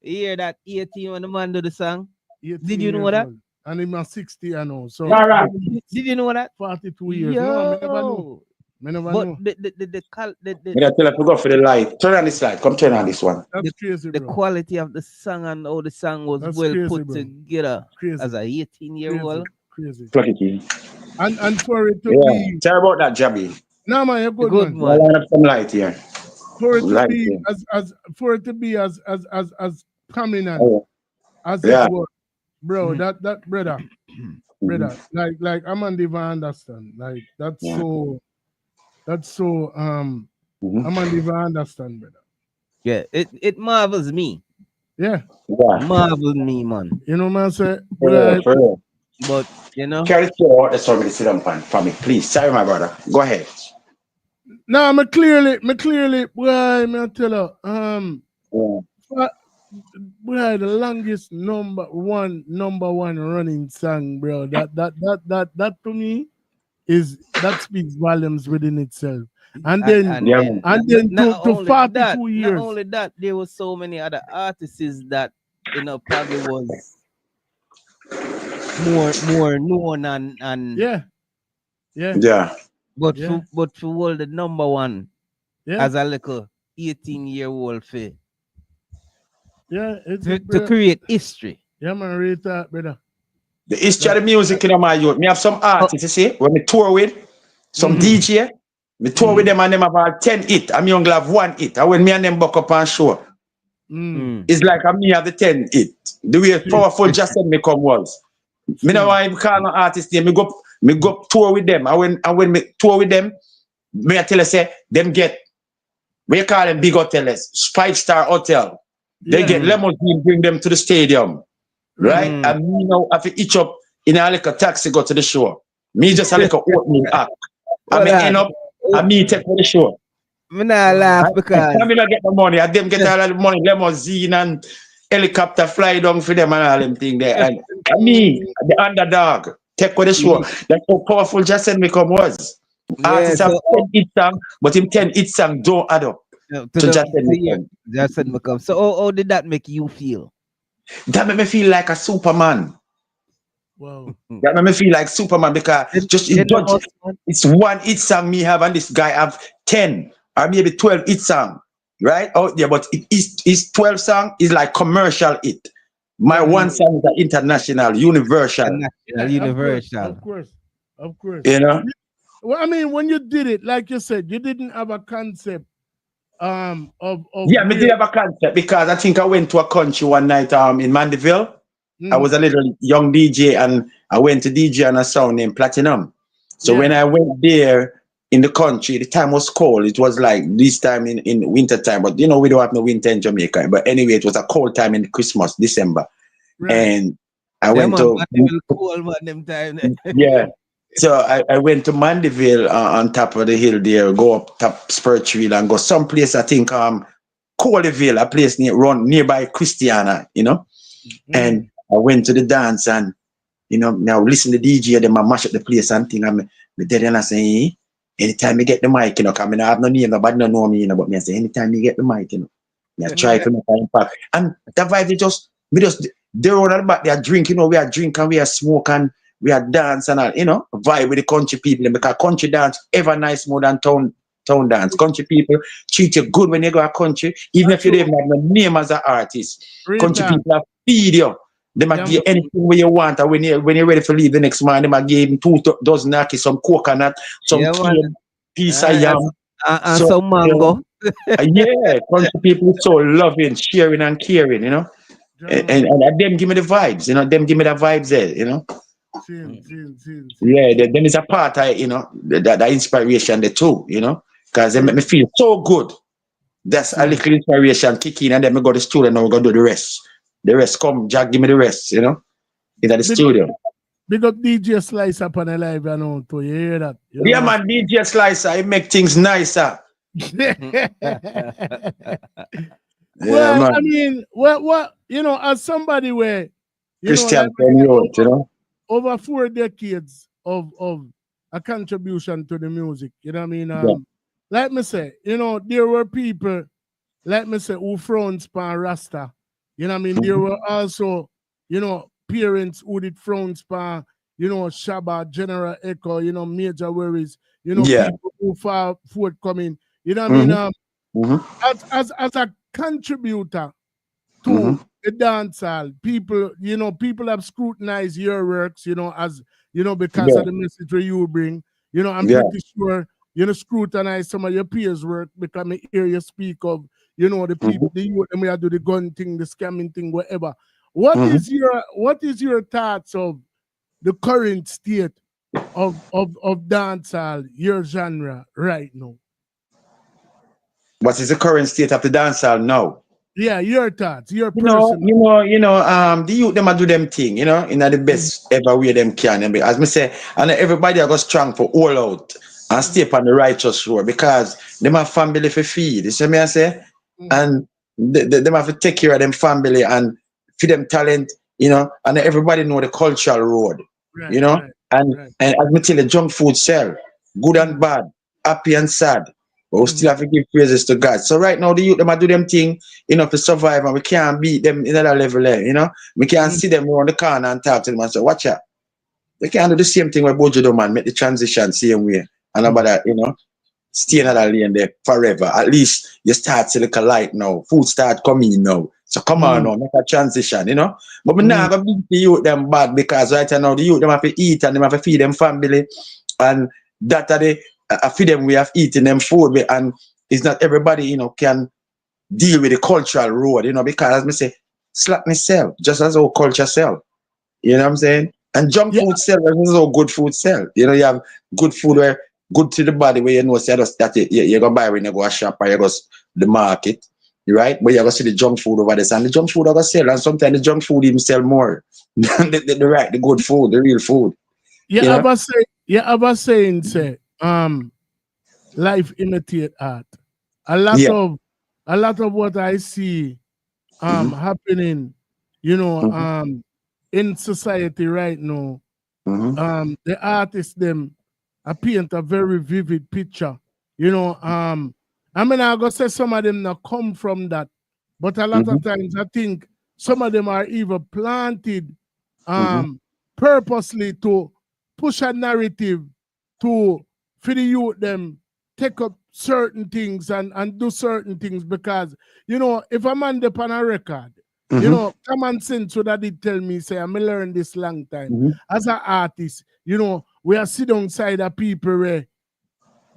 hear that 18 when the man do the song. 18 Did you know that? old. And I'm 60, I know. So did you know that? 42 years. Yo. No, I never know. I never know. The I tell her to go for the light. Turn on this light. Come turn on this one. That's crazy, the bro. quality of the song and how the song was That's well crazy, put bro. together as a 18-year-old. Crazy. Plug it in. And for it to Yeah. be, Tell her about that, Jabby. no man, you're good, man. I'll line up some light here. For it to Light be here. as prominent as Yeah. it was, bro. That brother, like I'm not even understand. Like that's so I'm not even understand, brother. Yeah, it marvels me. Yeah. Marvels me, man. You know what I'm saying? For real. But you know, Carry your that's somebody sit down for me, please. Sorry, my brother. Go ahead. No, me clearly, boy, me tell you, boy, the longest number one running song, bro. That to me that speaks volumes within itself. And then to 42 years. Not only that, there were so many other artists that you know probably was more known and yeah. But for all the number one as a little 18-year-old for to create history. Yeah, man, read that, brother. The history of the music in my youth. Me have some artists, you see, when me tour with some DJ, me tour with them and them about 10 hit. I'm young have 1 hit. And when me and them buck up on show, it's like me have the 10 hit. The way powerful just said me come was. Me know why I call no artist name. Me go tour with them. And when me tour with them, me I tell you say them get we call them big hotels, 5-star hotel. They get limousine, bring them to the stadium. Right? And me now have to each up in a little taxi go to the show. Me just a little opening act. And me end up and me take for the show. Me not laugh because I not get the money. And them get all the money, limousine and helicopter fly down for them and all them thing there. And me, the underdog, take for the show. That's how powerful Just Said Me Come was. Artists have 10 hit song, but him 10 hit song don't add up. To Just Said Me Come. Just Said Me Come. So how did that make you feel? That made me feel like a Superman. Wow. That made me feel like Superman because it's 1 hit song me have and this guy have 10 or maybe 12 hit song. Right out there, but his 12 song is like commercial hit. My 1 song is an international, universal. Of course. You know? Well, I mean, when you did it, like you said, you didn't have a concept Yeah, me where did have a concept because I think I went to a country one night in Mandeville. I was a little young DJ and I went to DJ on a sound named Platinum. So when I went there in the country, the time was cold. It was like this time in winter time, but you know, we don't have no winter in Jamaica. But anyway, it was a cold time in Christmas, December. Right. And I went to cool man them time. yeah. So I went to Mandeville on top of the hill there, go up top Spurchville and go someplace I think Coleyville, a place nearby Christiana, you know. And I went to the dance and you know, now listen to DJ, them I mash up the place and thing. I'm dead and I say, anytime you get the mic, you know, come in, I have no name, nobody don't know me, you know, but me I say, anytime you get the mic, you know, I try to make an impact. And that vibe, they're all about they are drinking, you know, we are drinking, we are smoking, we are dance and all, you know, vibe with the country people. Because country dance ever nice more than town dance. Country people treat you good when you go to country, even if you don't even have no name as an artist. Country people are feed you. They might give you anything where you want, and when you're ready to leave the next morning, they might give you 2 dozen naki, some coconut, some cane, piece of yam, and some mango. Yeah, country people so loving, sharing and caring, you know. And them give me the vibes, you know. Them give me the vibes there, you know. Yeah, then it's a part of, you know, that inspiration there too, you know, because they make me feel so good. That's a little inspiration kick in, and then we go to the studio and now we go do the rest. The rest come, Jack, give me the rest, you know, in the studio. Big up DJ Slicer upon a live, you know, to hear that. You know, Yeah, man, DJ Slicer, he make things nicer. Well, man. I mean, what you know, as somebody where Christian over 4 decades of a contribution to the music, you know what I mean? Like me say, you know, there were people, like me say, who frowned upon Rasta. You know what I mean? There were also, you know, parents who did frown upon, you know, Shabba, General Echo, you know, Major Worries, you know, people who far forthcoming. You know what I mean? As a contributor to the dancehall, people, you know, people have scrutinized your works, you know, as you know, because of the message that you bring. You know, I'm pretty sure you know scrutinize some of your peers' work because I hear you speak of, you know, the people, the youth, and we do the gun thing, the scamming thing, whatever. What is your thoughts of the current state of dancehall, your genre right now? What is the current state of the dancehall now? Yeah, your thoughts, your the youth them a do them thing, you know, in the best ever way them can. And as me say, and everybody I go strong for all out and stay on the righteous road because them have family for feed. You see me I say? And them have to take care of them family and feed them talent, you know, and everybody know the cultural road. You know? And as me tell you, junk food sell, good and bad, happy and sad. But we still have to give praises to God. So right now, the youth, them do them thing, you know, to survive, and we can't beat them in that level there, you know. We can't see them around the corner and talk to them and say, watch out. We can't do the same thing with Bojo do, man, make the transition same way. And about that, you know, stay in that lane there forever. At least you start to look a light now. Food start coming now. So come on now, make a transition, you know. But we never beat the youth them bad because right now the youth them have to eat and them have to feed them family. And that are the I feed them we have eaten them food, and it's not everybody, you know, can deal with the cultural road, you know, because as me say, slackness sell, just as our culture sell. You know what I'm saying? And junk food sell, as how good food sell. You know, you have good food where good to the body where you know say that you're gonna buy when you go to shop or you go to the market, right? But you're gonna see the junk food over there, and the junk food are gonna sell, and sometimes the junk food even sell more than the good food, the real food. You ever saying say life imitate art. A lot of what I see happening, you know, in society right now, the artists them paint a very vivid picture. You know, I mean I go say some of them now come from that, but a lot of times I think some of them are even planted purposely to push a narrative to for the youth them take up certain things and do certain things because, you know, if a man up on a record, you know, common sense so that it tell me, say, I'm learn this long time. As an artist, you know, we are sit down side of people where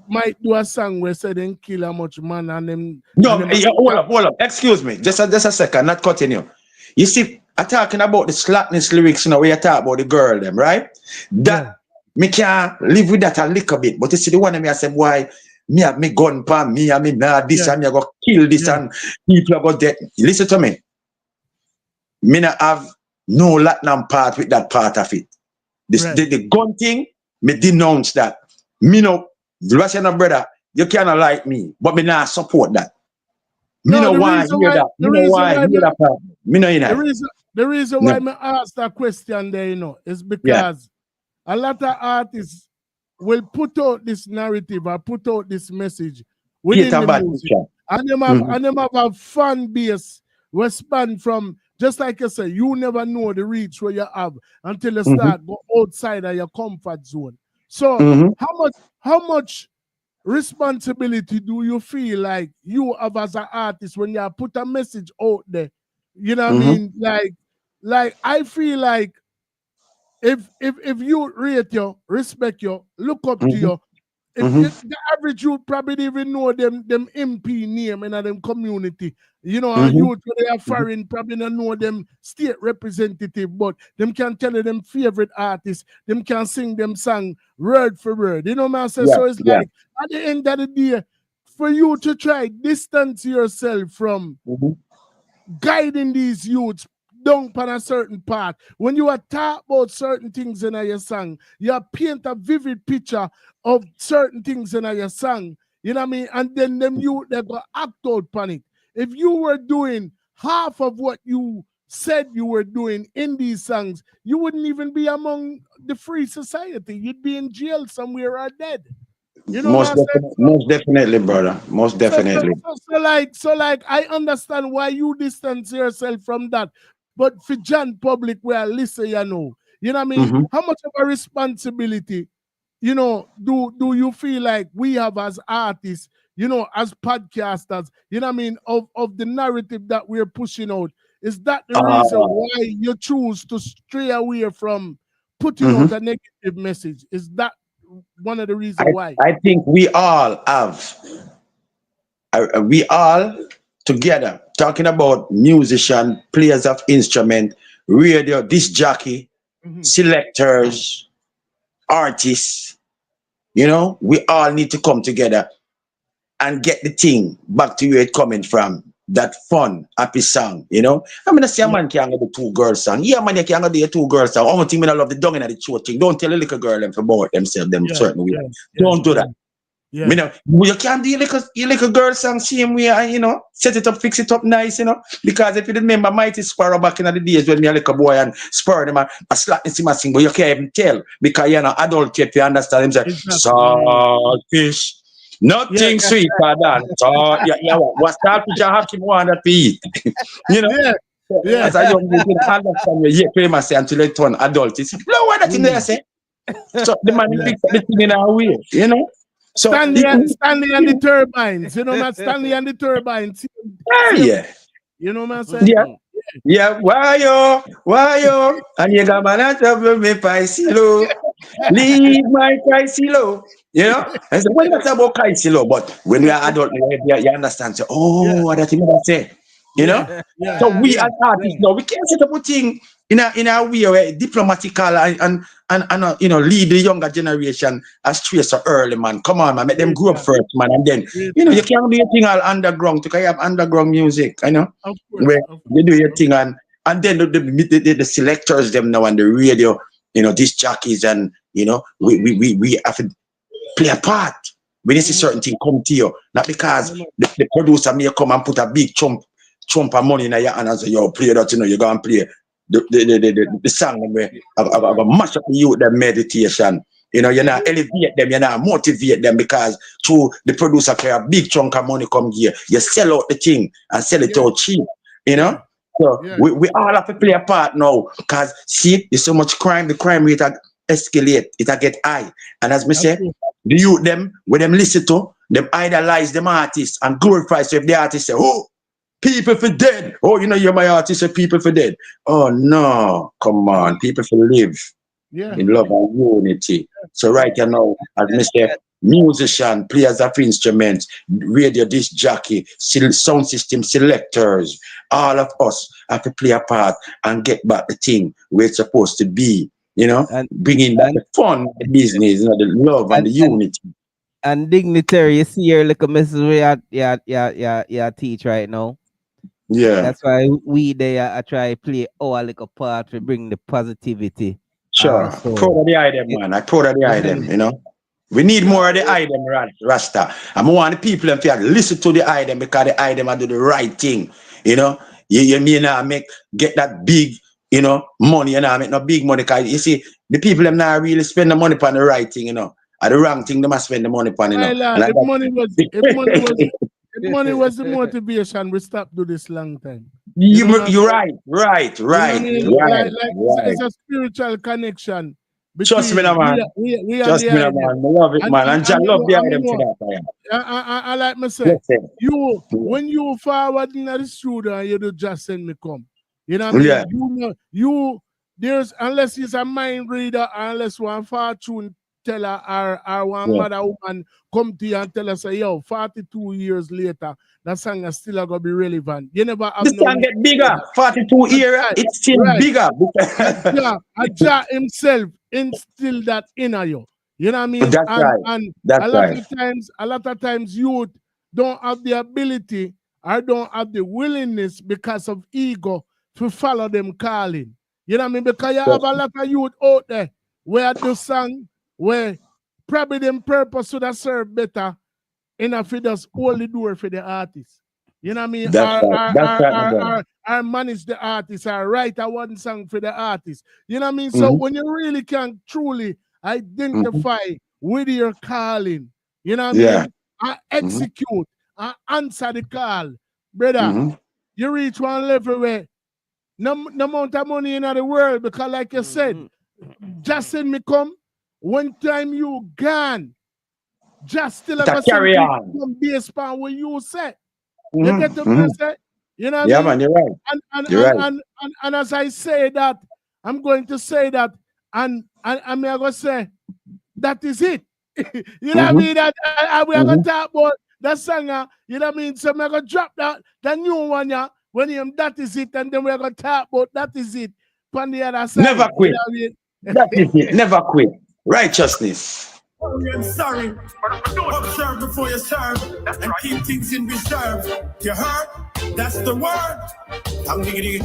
might do a song where say them kill how much man and them. No, and them yeah, hold up. Excuse me. Just a second, not cutting you. You see, I'm talking about the slackness lyrics, you know, where you talk about the girl, them, right? That me can live with that a little bit. But you see, the one of me I said, why me have me gun pan me, I mean nah this and me I go kill this and people are go dead. Listen to me. Me not have no Latin part with that part of it. The gun thing, me denounce that. Me no, Russian brother, you cannot like me, but me not support that. Me no want to hear that. Me no want to hear that part. Me no in that. The reason why me ask that question there, you know, is because a lot of artists will put out this narrative or put out this message within the music. And them have a fan base respond from, just like I say, you never know the reach where you have until you start go outside of your comfort zone. So how much responsibility do you feel like you have as an artist when you put a message out there? You know what I mean? Like I feel like if you rate you, respect you, look up to you, if the average youth probably didn't even know them MP name in them community. You know, and youth when they are foreign probably don't know them state representative, but them can tell you them favorite artists, them can sing them song word for word. You know what I'm saying? So it's like at the end of the day, for you to try distance yourself from guiding these youths down on a certain path. When you are talk about certain things in your song, you paint a vivid picture of certain things in your song. You know what I mean? And then them youth they go act out on it. If you were doing half of what you said you were doing in these songs, you wouldn't even be among the free society. You'd be in jail somewhere or dead. You know most definitely, brother. Most definitely. So like I understand why you distance yourself from that. But for John public where listen, you know what I mean? How much of a responsibility, you know, do you feel like we have as artists, you know, as podcasters, you know what I mean, of the narrative that we're pushing out? Is that the reason why you choose to stray away from putting out a negative message? Is that one of the reasons why? I think we all have, we all together talking about musician, players of instrument, radio, disc jockey, selectors, artists, you know, we all need to come together and get the thing back to where it coming from. That fun, happy song, you know. I mean, I see a man can't do the 2 girls song. Yeah, man, you can't do the 2 girls song. Only thing I love the dung in the short thing. Don't tell a little girl them for about themselves, them certain way. Don't do that. Yeah. You know, you can't do your little girl song same way, and, you know, set it up, fix it up nice, you know. Because if you remember Mighty Sparrow back in the days when me a little boy and Sparrow them a slap in my sing, but you can't even tell because you're an adult if you understand him say, saltfish. Nothing sweeter than salt. What starfish you have to want to eat? You know? As a young boy, you understand you famous until you turn adult. You say, no, what that in there say? So the man picks the thing in our way, you know? So Stanley and the turbines, you know, man. Stanley and the turbines. You know what I'm saying? Yeah, why yo? And you got my trouble me Paisilo. Leave my Paisilo. You know? I said, when that's about Paisilo, but when we are adult, you understand. So, what that thing say? You know? So we as artists now, we can't set up a thing in a way where diplomatical and you know, lead the younger generation astray so early, man. Come on, man, make them grow up first, man, and then you know you can't do your thing all underground. You can have underground music, you know, where you do your thing and then the selectors them now on the radio, you know, these jockeys and you know we have to play a part when you see certain thing come to you, not because the producer may come and put a big chunk of money in your hand and say, yo, play that, you know, you go and play the song where a mash up you the meditation. You know, you're not elevate them, you're not motivate them because through the producer pay a big chunk of money come here. You sell out the thing and sell it out cheap, you know? So we all have to play a part now because see, there's so much crime, the crime rate escalate, it get high. And as me say, the youth them, when them listen to, them idolize them artists and glorify. So if the artist say, oh, people for dead. Oh, you know, you're my artist, so people for dead. Oh, no. Come on. People for live in love and unity. So right now, as Mr. musician, players of instruments, radio disc jockey, sound system selectors, all of us have to play a part and get back the thing where it's supposed to be, you know, bringing back the fun, the business, you know, the love and the unity. And Dignitary, you see your little message we teach right now. Yeah. That's why we there I try play our little part to bring the positivity. Sure. Proud of the item, man. I proud of the item, you know. We need more of the item, Rasta. I want the people to listen to the item because the item do the right thing. You know, you mean get that big, you know, money and make no big money. Cause you see, the people them not really spend the money on the right thing, you know. Or the wrong thing they must spend the money on, you know. If money was the motivation, we stopped do this long time. You're right. It's a spiritual connection. Trust me, man. Trust me, man. I love it, man. And I love the item for that. I like me say, when you forward in the studio and you do just send me come. You know what I mean? Yeah. There's unless he's a mind reader, unless one fortune teller or one mother woman come to you and tell us, say, yo, 42 years later, that song is still gonna be relevant. You never have the song get bigger. 42 years, it's still bigger. Jah himself instill that in you. You know what I mean? That's right. And That's a lot of times youth don't have the ability or don't have the willingness because of ego to follow them calling. You know what I mean? Because you have a lot of youth out there where do song where probably them purpose should have served better enough it does only do it for the artist. You know what I mean? Or manage the artist, or write a one song for the artist. You know what I mean? So when you really can truly identify with your calling, you know what I mean? And execute and answer the call, brother. You reach one level where no amount of money in the world, because like you said, just send me come. One time you gone, just still have a carry on based upon what you said. You get the message? You know what I mean? Man, you're right. And as I say that, I'm going to say that, and I'm going to say that is it. You know what I mean? That we are going to talk about that song. You know what I mean? So I'm going to drop that new one. When that is it, and then we're going to talk about that is it. On the other side. Never quit. You know what I mean? That is it. Never quit. Righteousness. Sorry, observe before you serve, and keep things in reserve. You heard? That's the word. I'm diggity.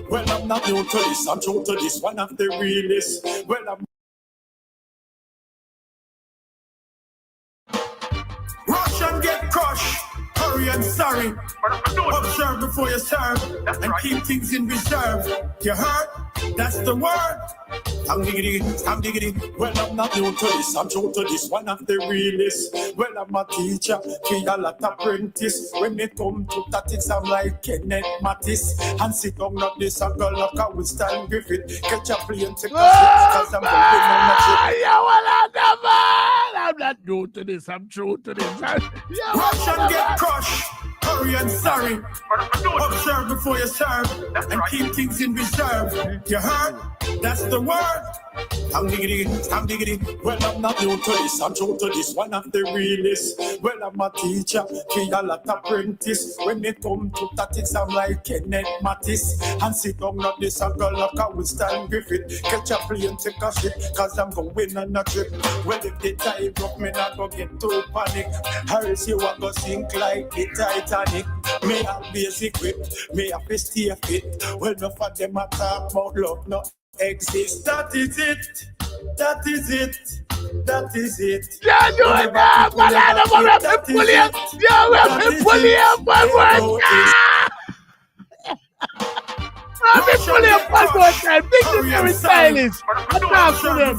Well, I'm not new to this. I'm true to this. One of the realest. Well, I'm rush and get crushed. Hurry and sorry. Observe before you serve, and keep things in reserve. You heard? That's the word. I'm diggity. Well, I'm not new to this. I'm true to this. One of the realest. Well, I'm a teacher, be a lot apprentice. When it come to tactics, I'm like Kenneth Mattis. And sit down not this and go like I will stand Griffith. Catch a plane, take a shit, cause I'm going I'm not new to this. I'm true to this. Rush and get crushed. Hurry and sorry. Observe before you serve, and keep things in reserve. You heard? That's the word. I'm diggity. Well, I'm not new to this. I'm true to this. One of the realest. Well, I'm a teacher, be a lot apprentice. When it come to tactics, I'm like Kenneth Mattis. And sit down not this and go like I will stand Griffith. Catch a plane, take a shit, cause I'm going on a trip. Well, if the time broke, me not go get too panic. Harris, you want go sink like the Titanic. Me have basic whip, me have to stay fit. Well, enough of them a talk about love, no exist. That is it. Yeah, do it now, but I don't want to pull you. Yeah, we're pulling up one more time. I'm pulling up one more time. Dignitary stylish. I talk to them.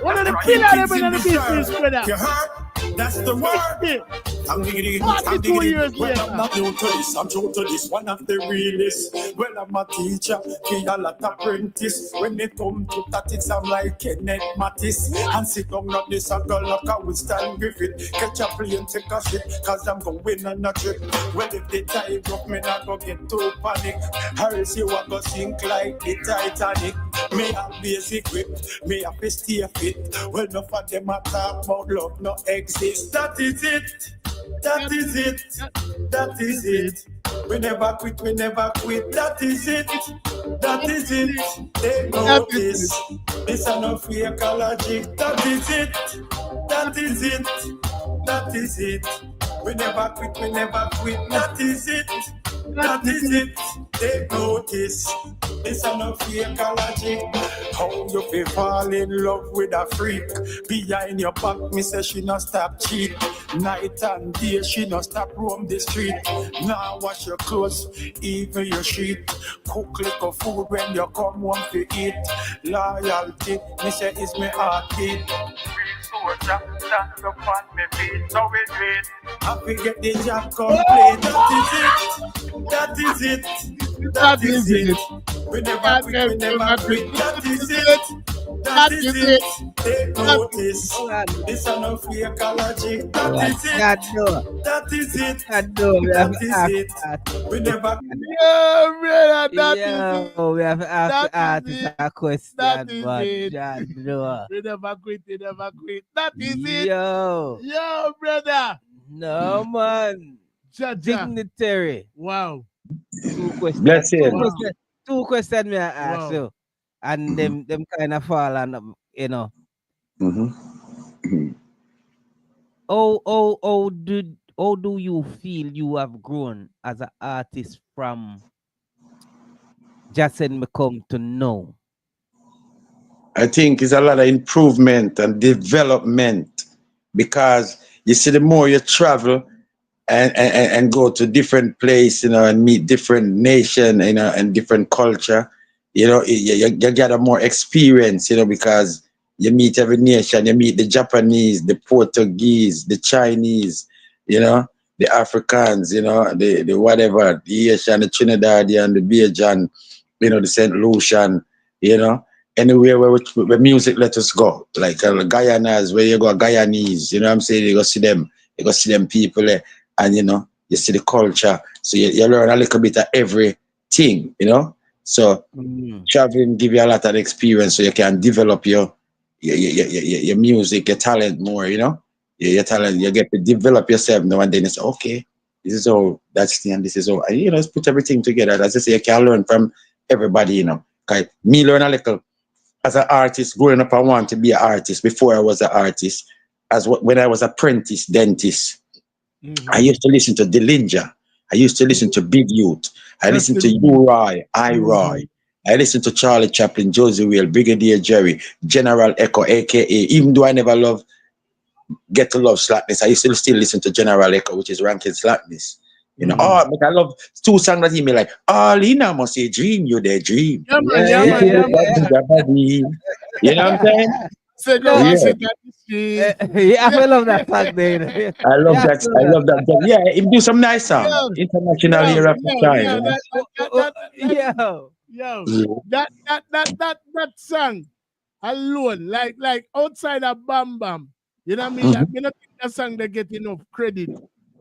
One of the pillars in the business, brother. You heard? That's the word. I'm diggity, 42 years well, later. I'm not new to this, I'm true to this, one of the realest. Well, I'm a teacher, be a lot apprentice. When it come to tactics, I'm like Kenneth Mattis. And sit down not this, I go like I will stand Griffith. Catch a plane, take a shit, cause I'm going on a trip. Well, if the tide up, me not go get too panic. Hurry, you want go sink like the Titanic. Me have basic grip, me have to stay fit. Well, enough of them a talk about love no exist. That is it. That is it. That is it. We never quit, we never quit. That is it. That is it. Take notice. This are no fake logic. That is it. That is it. That is it. We never quit, we never quit. That is it. That is it. Take notice. This are no fake logic. How you fi fall in love with a freak? Behind your back, me say she no stop cheat. Night and day, she no stop roam the street. Now wash your clothes, even your sheet. Cook little food when you come home to eat. Loyalty, me say is me heartbeat. Real soldier, stand up on me feet, so we do it. Happy get the job complete. That is it. That is it. We never quit, we never quit. That is it. That is it. Take notice. This is no fake logic. That is it. That is it. That is it. We never. Yeah, brother, that is it. We have to ask the That is artist a question. That is but it. John Doe. We never quit, we never quit. That is it. Yo, brother. No, man. Dignitary. Wow. Two questions. Bless him. Two questions me I ask you. And them kind of fall on, you know. How do you feel you have grown as an artist from just when me come to know? I think it's a lot of improvement and development, because you see, the more you travel and go to different places, you know, and meet different nation, you know, and different culture, you know, you gather more experience, you know, because you meet every nation. You meet the Japanese, the Portuguese, the Chinese, you know, the Africans, you know, the whatever, the Asian, the Trinidadian, the Bajan, you know, the St. Lucian, you know, anywhere where music let us go, like Guyanas, where you go, Guyanese, you know what I'm saying? You go see them people there, and you know, you see the culture, so you learn a little bit of everything, you know. So traveling give you a lot of experience, so you can develop your music, your talent more, you know. Your talent, you get to develop yourself now, and then it's okay. This is all that's the and this is all, and you know, just put everything together. As I say, you can learn from everybody, you know. Cause me learn a little as an artist. Growing up, I wanted to be an artist before I was an artist. When I was apprentice dentist, I used to listen to Dillinger. I used to listen to Big Youth. I listened to U-Roy, I-Roy. I listened to Charlie Chaplin, Josie Whale, Brigadier Jerry, General Echo, aka, even though I never loved Get to Love Slackness, I used to still listen to General Echo, which is Rankin Slackness. You know, but I love two songs that he made, like, all in I must say dream, you their dream. Yeah, man. You know what I'm saying? I love that song, man. I love that. Yeah, he do some nice songs. International era of time. That song alone, like outside of Bam Bam, you know what I mean? Like, me not think that song they get enough credit.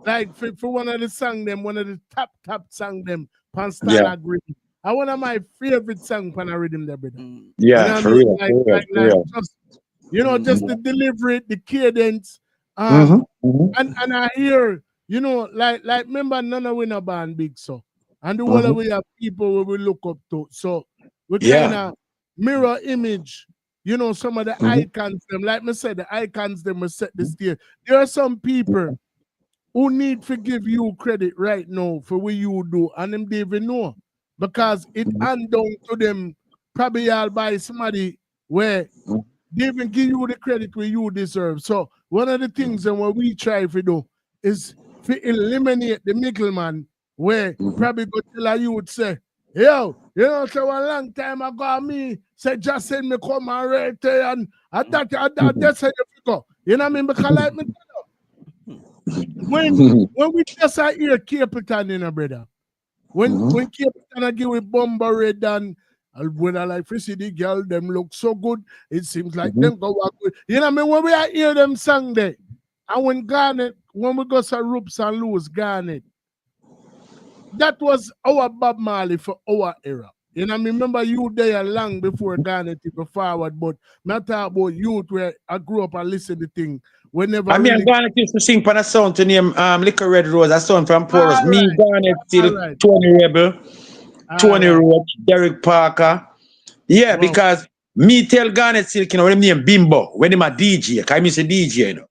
Like for one of the song them, one of the top song them, Pan Star Agree. One of my favorite song Pan Rhythm there, brother. Yeah, you know for real. Just, you know, just the delivery, the cadence, and I hear, you know, like remember none of we no band big so, and the one we have people where we look up to, so we kind of mirror image, you know, some of the icons them, like me said, the icons them will set the stage. There are some people who need to give you credit right now for what you do, and them they even know, because it hand down to them probably all by somebody where they even give you the credit where you deserve. So one of the things and what we try to do is to eliminate the middleman, where probably go tell you would say, yo, you know, so a long time ago me say just send me come and rate and that's how you go. You know what I mean? Because like me tell you, When we just are here, Capleton, you know, brother. When Capleton I give with Bomber Red and when I like to see the girl, them look so good. It seems like them go walk with. You know what I mean? When we are hear them song there, and when we go to Roops and Lose Garnet, that was our Bob Marley for our era. You know, I mean, remember you there long before Garnet to go forward, but not talk about youth where I grew up and listen to thing. Whenever I mean, Garnet used to sing for a song to name Liquor Red Rose, a song from Porus. All Me, right. Garnet, still All right. Tony Rebel, Tony right. Roach, Derek Parker. Yeah, because me tell Garnet Silk, you know, when him name Bimbo, when him a DJ, because I'm a DJ, you know.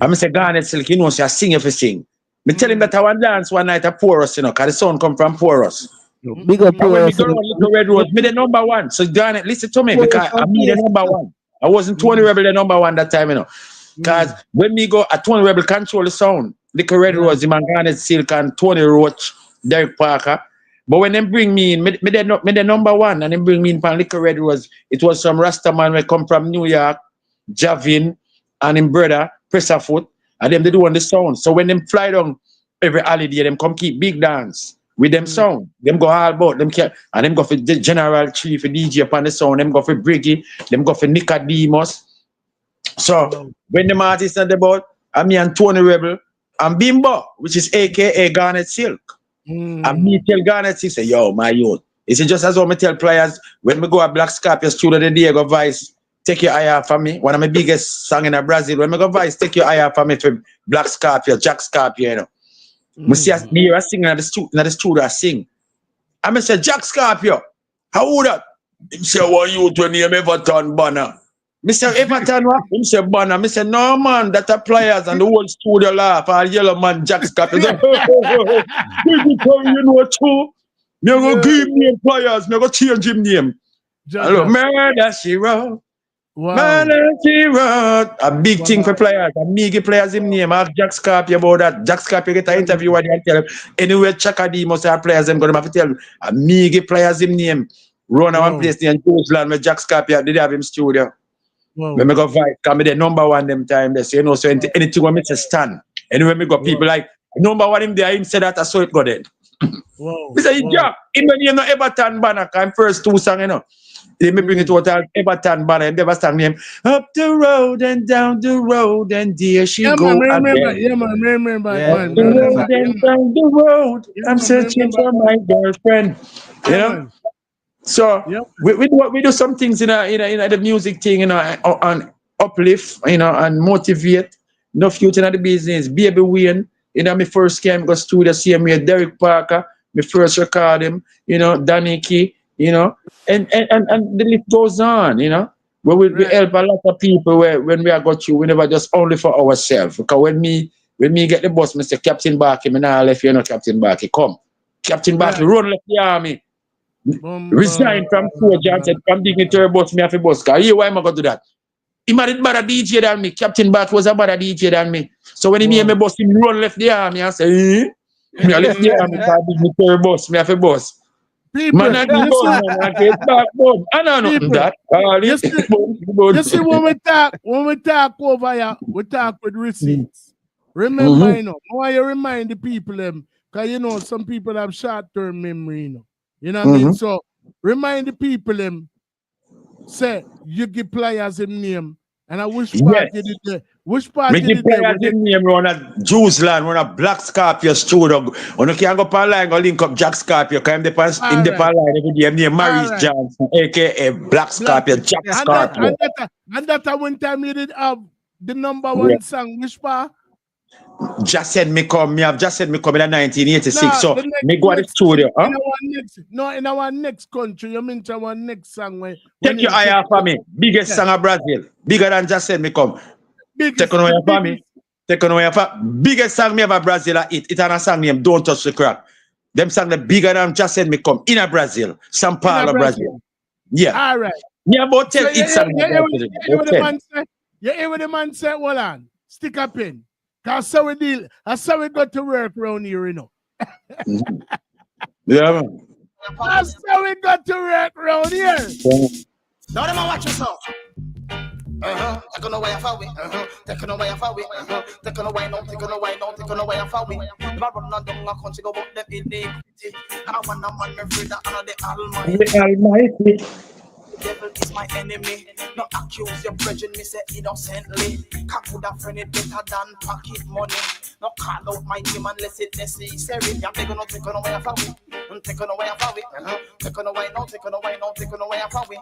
I'm say Garnet Silk, you know, say I sing if you sing. Me tell him that I want dance one night at Porus, you know, because the sound come from Porus. Big up And when me Porus. go on Little Red Rose, me the number one. So Garnet, listen to me, because I'm me the number one. I wasn't Tony Rebel the number one that time, you know. Because when me go, at Tony Rebel control the sound. Little Red Rose, him and Garnet Silk and Tony Roach, Derek Parker. But when them bring me in, me the number one, and them bring me in for Little Red Rose, it was some Rasta man who come from New York, Javin, and him brother, Presserfoot, and them they do on the sound. So when them fly down every holiday, them come keep big dance with them sound. Them go all about them, and them go for the General Chief, DJ upon the sound, them go for Briggy, them go for Nicodemus. So when the artists are about, I'm me and Tony Rebel, and Bimbo, which is AKA Garnet Silk. And me tell Garnet Silk, say, yo, my youth. It's just as well me tell players, when we go at Black Scorpio studio the Diego Vice, take your eye off of me. One of my biggest song in Brazil. When we go Vice, take your eye off of me for Black Scorpio, Jack Scorpio, you know. Me see me hear a singer in the studio, I sing. I say, Jack Scorpio, how would that? Him say, what youth when name Everton Banner? Mr. Everton, what? Him say, Banner. Me say, no, man, that are players and the whole studio laugh. All yellow man, Jack Scorpio. You know, too. Me go give him players. Me go change him name. Hello, Murder She Wrote. Murder She Wrote. A big thing for players. A big players him name. Ask Jack Scorpio about that. Jack Scorpio get an interview and they tell him. Anyway, Chakadi must have players them going to have to tell him. A big players him name. Run one place in Jerusalem with Jack Scorpio. They have him studio. When me go fight, come me the number one them time. They say, you know, so anything when me say stand. Anyway, me got people like number one him there. Him say that I saw it go then. Me say, yeah, him when you know Everton Banner, I'm first two song, you know. Let me bring it to a Everton Banner. Him never sang name. Up the road and down the road and there she go again. Remember. Up the road and down the road. I'm searching for my girlfriend. You know. So we do some things in the music thing, you know, and uplift, you know, and motivate. No future in the business. Baby Wayne, you know, me first came go studio same way. Derek Parker, me first record him, you know, Danny Key, you know, and the list goes on, you know. Where we help a lot of people when we are got you, we never just only for ourselves. Because when me get the boss, Mr. Captain Barky, me now left you know Captain Barky. Come. Captain Barky, run left the army. Resign from soldier and said, from Dignitary bus, me have a bus car. Here, why am I going to do that? He might be better DJ than me. Captain Bat was a better DJ than me. So when he hear me bus, he run left the army and say, Me I left the army because Dignitary bus, me have a bus. Man, I do go, man, I get back home. I don't know that. You see, when we talk over here, we talk with receipts. Remember, you know, why you remind the people them, because you know, some people have short-term memory, you know. You know what I mean? So remind the people them, say you give players him name. And I wish part you did there. Which part you did there? Players him name run a Jerusalem, run a Black Scorpio studio. When you can go on line, go link up Jack Scorpio, because in the line every day, name Maurice Johnson, aka Black Scorpio, Jack Scorpio. And that one time you did have the number one song, which part? Just said me come. Me have just said me come in 1986. So me go to the studio. In our next country, you mention our next song. Take your eye off of me. Biggest song of Brazil. Bigger than just said me come. Take on away for me. Take on away for biggest song me ever Brazil. It on a song name Don't Touch the Crack. Them song the bigger than just said me come in a Brazil. São Paulo, Brazil. Yeah. All right. Me about tell it song. You hear what the man said? Hold on. Stick a pin. That's how we deal. That's how we got to work around here, you know. Yeah, man. That's how we got to work around here. Now them watch yourself. Taking away for we. Taking away for we. Taking away, no, taking away, no, taking away for we. Never run on down a country, go back them iniquity. I want a man, me free that honor the Almighty. The Almighty. The devil is my enemy. Not accuse your brethren, me say innocently. Can't put a friend it better than pocket money. Not call out my name unless it necessary. I'm taking no taking away for we. I'm taking away for we. Taking away, no, taking away, no, taking away for we. A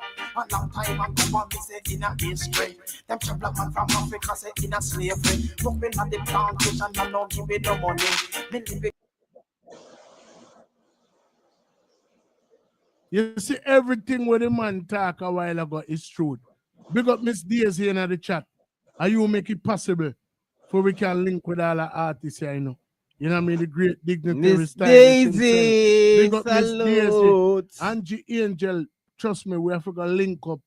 long time ago, me say in a history. Them chop black man from Africa say in a slavery. Working at the plantation and not giving no money. Me live. You see, everything where the man talk a while ago is true. Big up Miss Daisy in the chat. And you make it possible for we can link with all the artists here, you know. You know what I mean? The great dignitary Miss style. Daisy, Big up Miss Daisy. salute. Angie Angel, trust me, we have to go link up.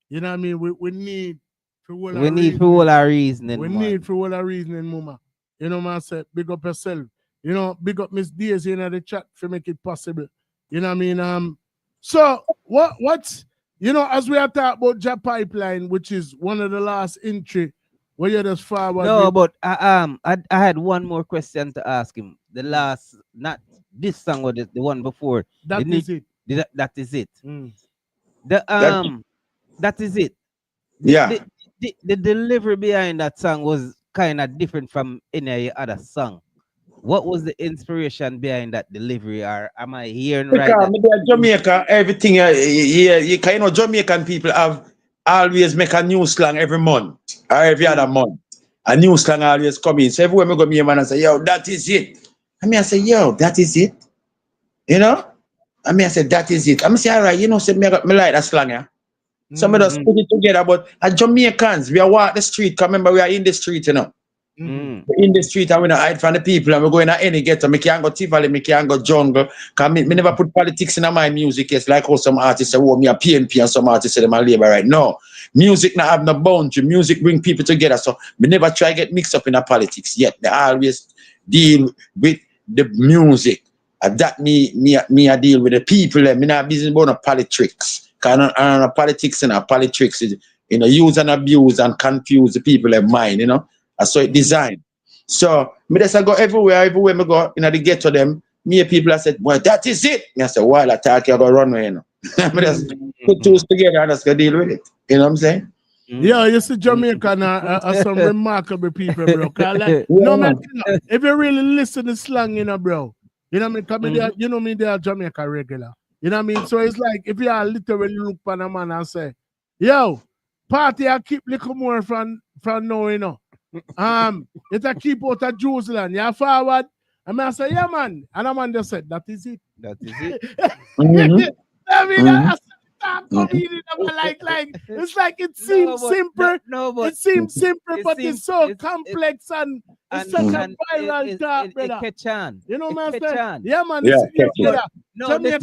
You know what I mean? We need for all We need for all our reasoning. We man. need for all our reasoning, mama. You know what I said? Big up yourself. You know, big up Miss Daisy in the chat for make it possible. You know what I mean? So what's you know, as we are talking about Ja Pipeline, which is one of the last entry where you just forward. No, but I had one more question to ask him. The last, not this song or the one before. That is it. That is it. Mm. That is it. Yeah. The delivery behind that song was kind of different from any other song. What was the inspiration behind that delivery? Or am I hearing right? Because Jamaica, everything, you can, you know, Jamaican people have always make a new slang every month or every other month. A new slang always come in. So everywhere I go, me man and say, yo, that is it. I say, yo, that is it. You know? I say, that is it. say, all right, you know, say, me like that slang, yeah. So me just put it together. But as Jamaicans, we are walk the street. Because remember, we are in the street, you know. In the street and we don't hide from the people and we're going to any ghetto. Me can't go Tivoli, me can't go jungle. Because me never put politics in my music. It's like how some artists say, oh, me a PNP and some artists say them a labor right. No. Music not have no boundary. Music bring people together. So me never try to get mixed up in the politics yet. They always deal with the music. And that me I deal with the people. Me not business about no politics. Because I don't politics and politics is, you know, use and abuse and confuse the people of mind, you know. I saw it designed. So me just go everywhere me go in the ghetto them. Me people I said, well, that is it. Me I said, while I talk, you go run away, you know. Me just put two together and just go deal with it. You know what I'm saying? Yeah, you see Jamaican are some remarkable people, bro. Like, no man, if you really listen to slang, you know, bro. You know what I mean? You know me, they are Jamaica regular. You know what I mean? So it's like if you are literally look on a man and say, yo, party I keep little more from now, you know. It's a keep out of Jerusalem. You forward. And I say, yeah, man. And a man just said, that is it. That is it. I mean, I start coming like it's like it seems simple. It seems simple, but it's so complex and it's such a viral talk, brother. You know what I'm saying? Yeah, man. No, the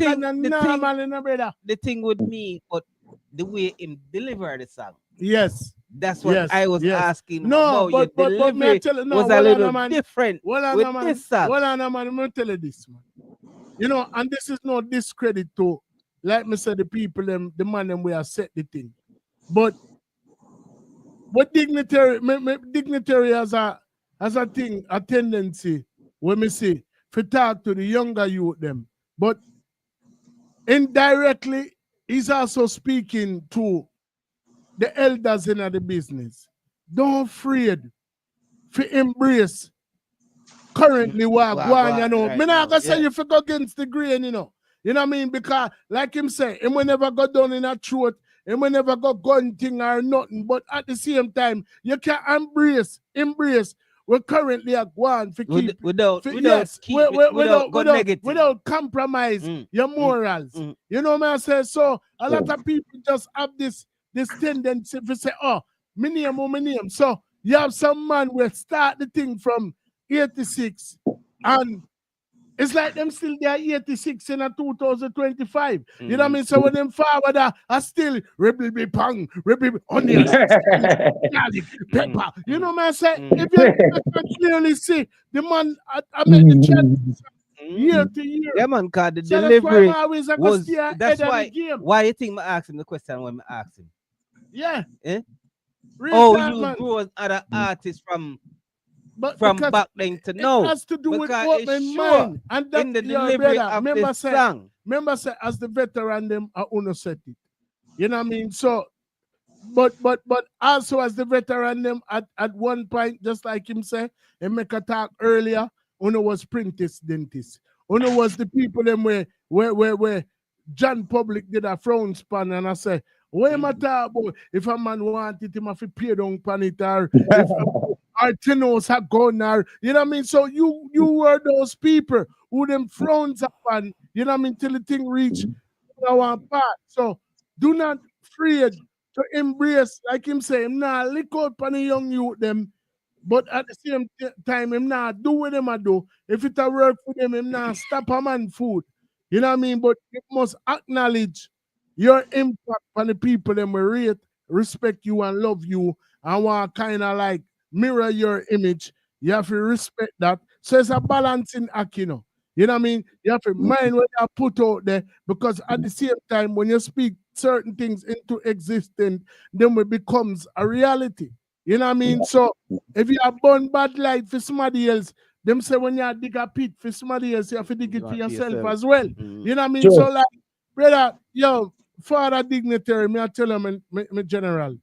thing with me, but the way him deliver the song. Yes. That's what I was asking. No, but me tell you, was a little different with this song. Well, I'm going to tell you this, man. You know, and this is no discredit to, like me said, the people, the man, them we have set the thing. But what dignitary has a thing, a tendency, when me say, to talk to the younger youth them. But indirectly, he's also speaking to the elders in the business. Don't afraid to embrace currently what going, you know. Me not gonna say you for go against the grain, you know. You know what I mean? Because like him say, him will never go down in a throat, him will never go gun thing or nothing. But at the same time, you can embrace. We currently are going for keep without compromise your morals. You know what I say? So a lot of people just have this tendency to say, oh, my name. So you have some man will start the thing from 86 and it's like them still there 86 in a 2025. You know what I mean? So when them forward are still rebel onions, garlic, pepper. You know what I'm saying? If you can clearly see the man I make the change year to year. Yeah, man, cause the delivery was that's why you think I asked him the question when I asked him? Yeah. Oh, talk, you man. grew as other artists from Because back then to it know. has to do with Because open it's sure mind. And that in the your delivery brother, of this song. remember say as the veteran them are uno set it. You know what I mean? So but also as the veteran them at one point, just like him say, and make a talk earlier, uno was printist dentist. Uno was the people them where John Public did a frown span and I say, what am I talk about? If a man want it, him have to pay down pan it, or if our tenos have gone, or you know what I mean? So you were those people who them frowns upon, you know what I mean, till the thing reach our part. So do not afraid to embrace, like him say, him nah lick out on the young youth them, but at the same time, him nah do what them a do. If it a work for them, him nah stop a man food. You know what I mean? But you must acknowledge your impact on the people them will rate, respect you and love you and want kind of like mirror your image. You have to respect that. So it's a balancing act, you know. You know what I mean? You have to mind what you put out there, because at the same time, when you speak certain things into existence, then it becomes a reality. You know what I mean? So if you have born bad light for somebody else, them say when you dig a pit for somebody else, you have to dig it for yourself as well. You know what I mean? Sure. So like, brother, yo, Father Dignitary, me I tell him, me general,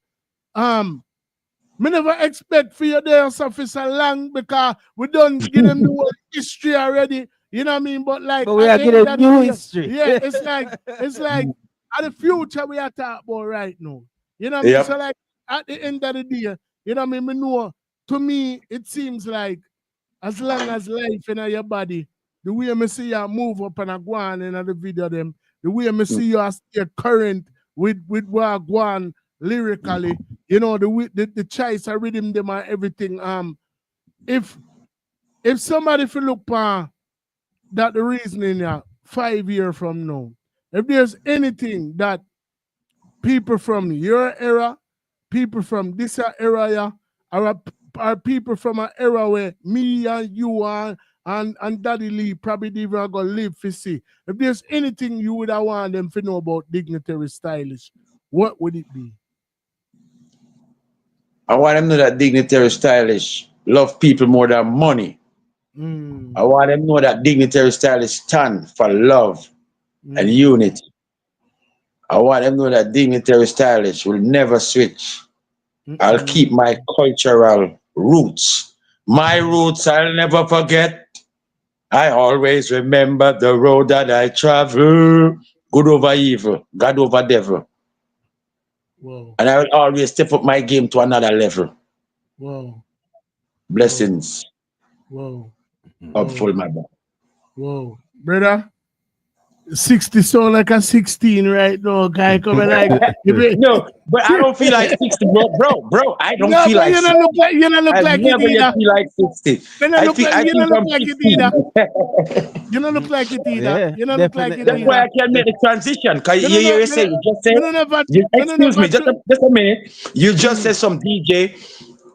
me never expect for you there officer long, because we don't give them the whole history already. You know what I mean? But like, But we are getting new history. yeah, it's like at the future we are talking about right now. You know what I mean? So like at the end of the day, you know what I mean? Me know, to me, it seems like as long as life in your body, the way I see you move up and I go on in the video them, the way I see you stay current with what I go on lyrically, you know, the choice of rhythm them and everything. If somebody feel look that the reasoning 5 years from now, if there's anything that people from your era, people from this era, or people from an era where me and you and Daddy Lee probably even gonna live to see. If there's anything you would have want them to know about Dignitary Stylish, what would it be? I want them to know that Dignitary Stylish love people more than money. I want them to know that Dignitary Stylish stand for love and unity. I want them to know that Dignitary Stylish will never switch. I'll keep my cultural roots. My roots I'll never forget. I always remember the road that I travel. Good over evil, God over devil. Whoa. And I will always step up my game to another level. Whoa. Blessings. Whoa. Up full, my brother. Whoa. Brother, 60 sound like a 16 right now, guy. Coming like no, but I don't feel like 60, bro. I don't feel like 60. You don't look like never it either. feel like 60. You don't look like it either. You don't look like it either. Yeah, You don't look like it either. That's why I can make the transition. Because you say, excuse me, just a minute. You just said some DJ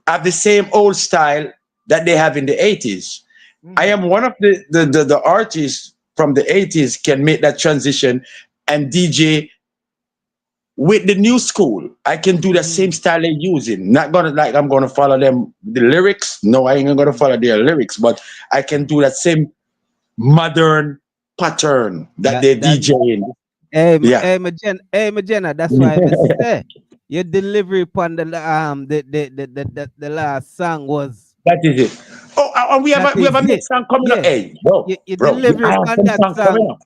have the same old style that they have in the 80s. I am one of the artists from the 80s can make that transition and DJ with the new school. I can do the same style they're using. Not gonna like I'm gonna follow them the lyrics. No, I ain't gonna follow their lyrics, but I can do that same modern pattern that they're DJing. Hey, Magena, that's why I say your delivery upon the last song was. That is it. Oh, and we have a mix song coming up. Hey, bro, delivery upon that song.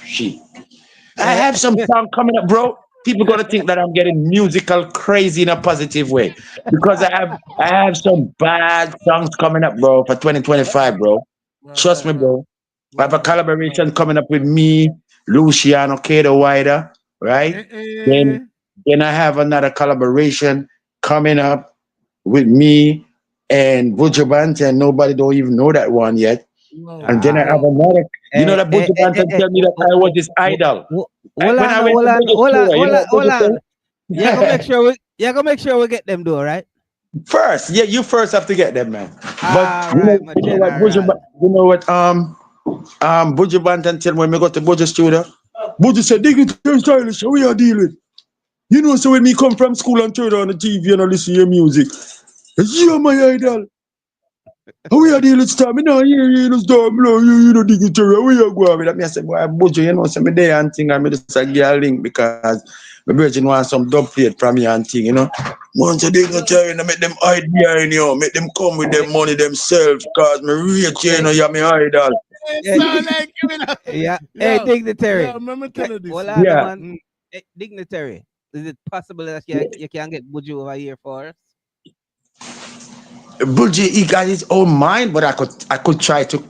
Shit. I have some song coming up, bro. People gonna think that I'm getting musical crazy in a positive way because I have some bad songs coming up, bro, for 2025, bro. Trust me, bro. I have a collaboration coming up with me, Luciano Cato Wider, right? Then I have another collaboration coming up with me and Butcher and nobody don't even know that one yet. And then I have another, you know, that Butcher tell me that I was his idol. Hold on. You gonna make sure we get them though, right? First, yeah, you first have to get them, man. But you know what, Butcher Banton tell when we go to Butcher studio, Butcher said, Dignitary Stylish, we are dealing. You know, so when me come from school and turn on the TV and I listen to your music, you're my idol. How we are dealing with time? You know, you know, stop, you know, Dignitary. Where you go with that? Me I say, boy, Bojo, you know, so me there and thing, and me just a get a link because my virgin want some dub plate from me and thing, you know. Once a Dignitary, and make them hide behind you, make them come with them money themselves, cause me rich, you know, you're my idol. It sound like you know. Yeah. Hey, Dignitary. Yeah, remember tell you this. Hold on, Yeah. man. Hey, Dignitary. Is it possible that you can get Buju over here for us? Bulgy, he got his own mind, but I could try to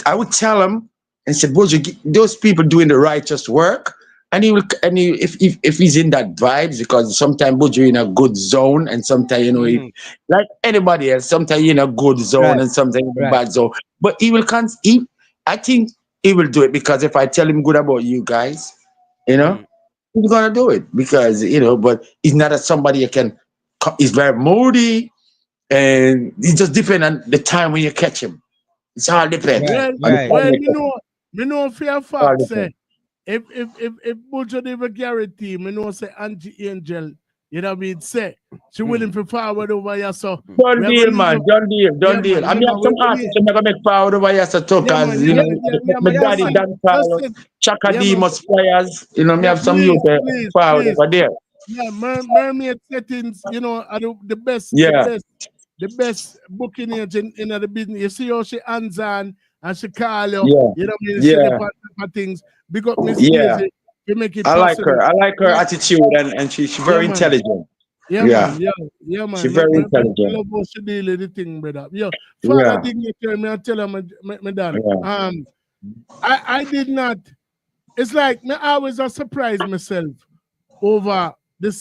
I would tell him and say, Bulgy, those people doing the righteous work, and if he's in that vibes, because sometimes Bulgy in a good zone, and sometimes you know, like anybody else, sometimes in a good zone and sometimes in a bad zone. But he will I think he will do it because if I tell him good about you guys, you know, he's gonna do it because you know. But he's not somebody you can. He's very moody. And it just depends on the time when you catch him. It's all depends. Well, me know for a fact say if Buju never guarantee, me know say Angie Angel, you know what I mean, say she willing to forward over here. So done deal, man. Done deal. I mean, have some artists who never make forward over here, so too, because you know, my daddy Dancehall, Chaka Demos Flyers, you know, me have some youth forward over there. Yeah, mermaid settings, you know, are the best, the best booking agent in the business. You see how she hands on and she call you, you know what I mean? She the things. Big up Miss Daisy to make it possible. I like her attitude and she's very intelligent. Yeah, man. She's very intelligent. I love how she deal with the thing, brother. Father Dignitary, me I tell her, my dad. I did not. It's like me always surprise myself over the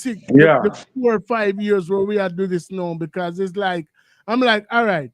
4 or 5 years where we are do this now, because it's like I'm like, all right,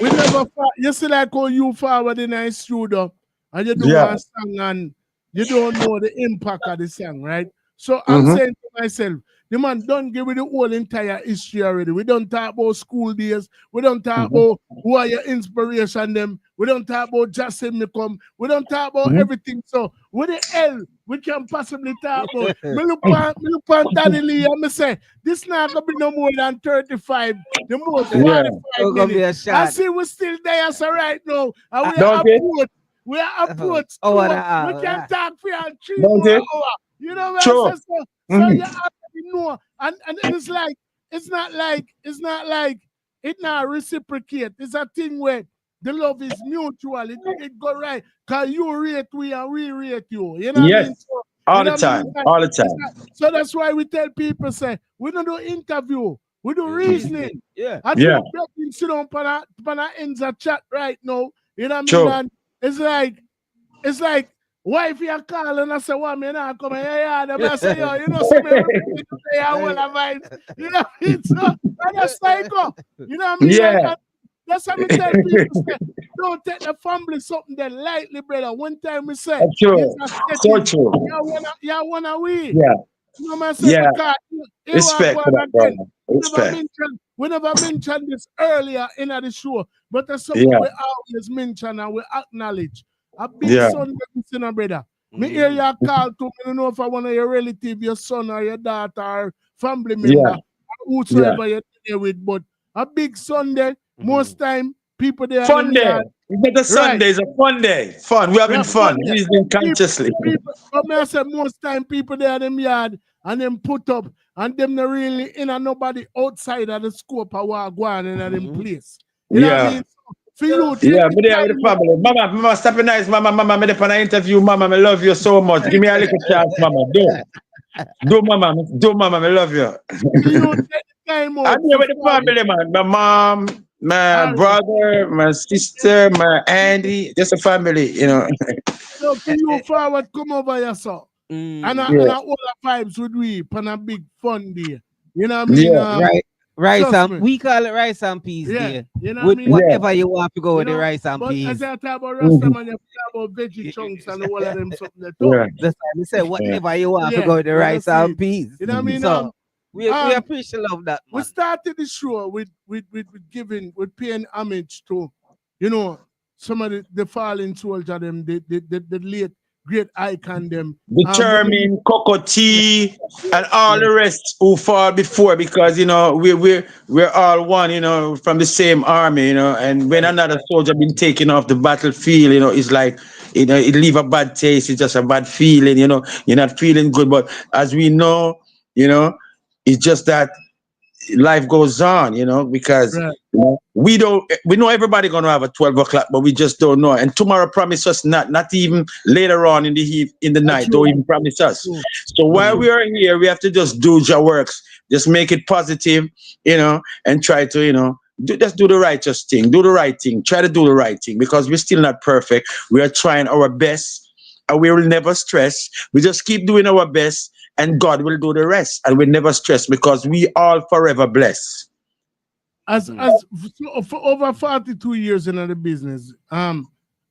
we never you see like how you forward in a studio and you do one song and you don't know the impact of the song, right? So I'm saying to myself, the man don't give me the whole entire history already. We don't talk about school days. We don't talk about who are your inspiration them. We don't talk about just me come. We don't talk about everything. So what the hell we can possibly talk about? Me look on Danny Lee and me say, this not gonna be no more than 35. The most 45 minutes. I see we still there, so right now. And we are approached. We can talk for 3 more hours. You know what I'm saying? So you already know. And it's not like it not reciprocate. It's a thing where the love is mutual. It go right. Cause you rate we and we rate you. You know what I mean? So, all the time. So that's why we tell people say we don't do interview. We do reasoning. I do sit down on ends of chat right now. You know what I mean? And it's like wife you call and I say, what me now come here, I say, yo, you know, so me say I want a vibe. You know what I mean? So that's psycho. You know what I mean? Yeah. That's how we tell people say, don't take the family something that lightly, brother. One time we say, so true. You wanna win. Yeah. You know what I'm saying? Respect for that, brother. Respect. We never mentioned this earlier in the show, but that's something we always mention and we acknowledge. A big son, brother. Me hear you call to me, I don't know if I want your relative, your son or your daughter or family member, or whosoever you're there with, but a big Sunday, most time people there. Fun day. The Sunday is a fun day. Fun. We're having fun. Reasoning consciously. I say most time people there in them yard and them put up and them not really in and nobody outside of the scope of what go on in them place. You know what I mean? For you, but there with the family. Mama, stop it nice, mama, me on an interview, mama, I love you so much. Give me a little chance, mama. Do, mama, I love you. You take the time out. I'm here with the family, man. My mom, my brother, my sister, my auntie, just a family, you know. So for you forward, come over here, sir. And all the vibes with we on a big fun day. You know what I mean? Right. Rice and we call it rice and peas day. You know what I mean? Whatever you want to go with the rice and peas. As I talk about Rastaman, you talk about veggie chunks and all of them something that talk. That's why we say whatever you want to go with the rice and peas. You know what I mean? So we appreciate love that. We started the show with paying homage to, you know, some of the fallen soldiers, them the late great icon them. Determined, Coco T, and all the rest who fought before, because you know we're all one, you know, from the same army, you know. And when another soldier been taken off the battlefield, you know, it's like, you know, it leave a bad taste. It's just a bad feeling, you know. You're not feeling good, but as we know, you know, it's just that life goes on, you know, because Right. you know, we know everybody gonna have a 12 o'clock, but we just don't know. And tomorrow promise us not even later on in the night, don't even promise us. True. So while we are here, we have to just do your works, just make it positive, you know, and try to, you know, just do the righteous thing, do the right thing, try to do the right thing, because we're still not perfect. We are trying our best, and we will never stress. We just keep doing our best, and God will do the rest, and we never stress, because we all forever blessed. As for over 42 years in the business,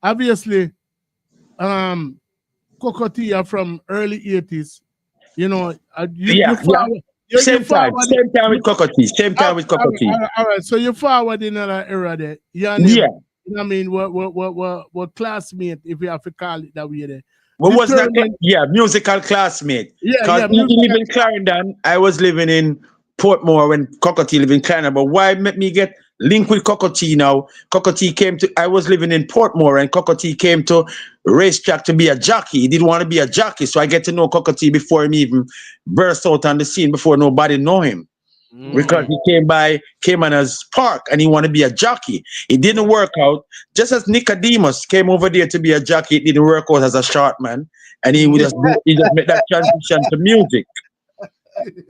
obviously, Cocotia from early 80s, you know, you forward. Same time with Cocotie. Same time with Cocotie. All right. So you forward in another era there. Yeah. You know what I mean? What classmate, if you have to call it that way there. What was that? Yeah, musical classmate. Because he lived in Clarendon. I was living in Portmore when Cocotie lived in Clarendon. But why make me get linked with Cocotie now? Cocotie came to, I was living in Portmore, and Cocotie came to racetrack to be a jockey. He didn't want to be a jockey, so I get to know Cocotie before him even burst out on the scene, before nobody know him. Because he came on his park and he wanted to be a jockey. It didn't work out. Just as Nicodemus came over there to be a jockey, it didn't work out as a short man. And he just made that transition to music.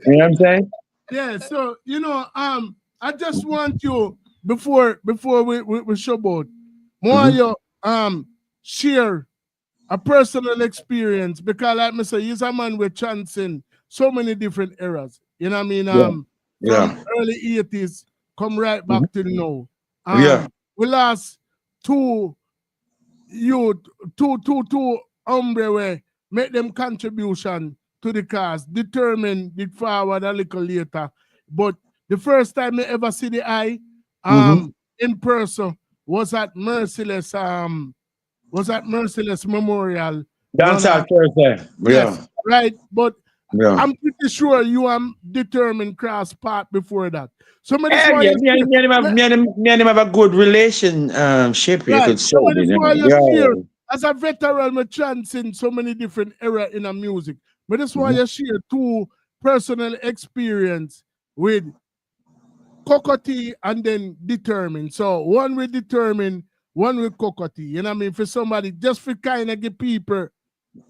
You know what I'm saying? Yeah, so you know, I just want you before we showboat, more you share a personal experience, because like me say, he's a man with chancing so many different eras. You know what I mean? From early 80s, come right back to now. We lost two hombre where make them contribution to the cause, determined it forward a little later. But the first time I ever see the eye in person was at Merciless Memorial. Dancehall Thursday. Yes, right. But I'm pretty sure you determined cross path before that. So me and him have a good relationship. You could say. As a veteran, me chancing so many different era in a music. But that's why you share two personal experience with Cocotie and then Determined. So one with Determined, one with Cocotie. You know what I mean? For somebody, just for kind of give people,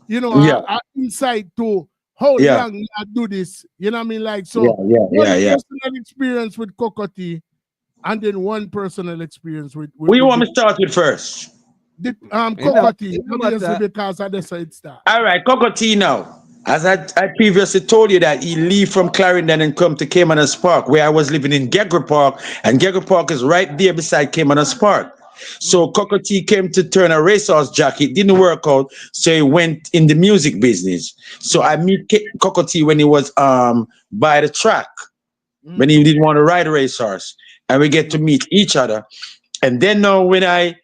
you know, an insight to how long you do this. You know what I mean? Like, so one personal experience with Cocotie and then one personal experience with who you want me to start with first? Cocotie, because I decided start. All right, Cocotie now. As I previously told you that he leave from Clarendon and come to Caymanas Park, where I was living in Gegger Park, and Gegger Park is right there beside Caymanas Park. So Cocotie came to turn a racehorse jockey. It didn't work out, so he went in the music business. So I meet Cocotie when he was by the track, when he didn't want to ride a racehorse, and we get to meet each other. And then now when I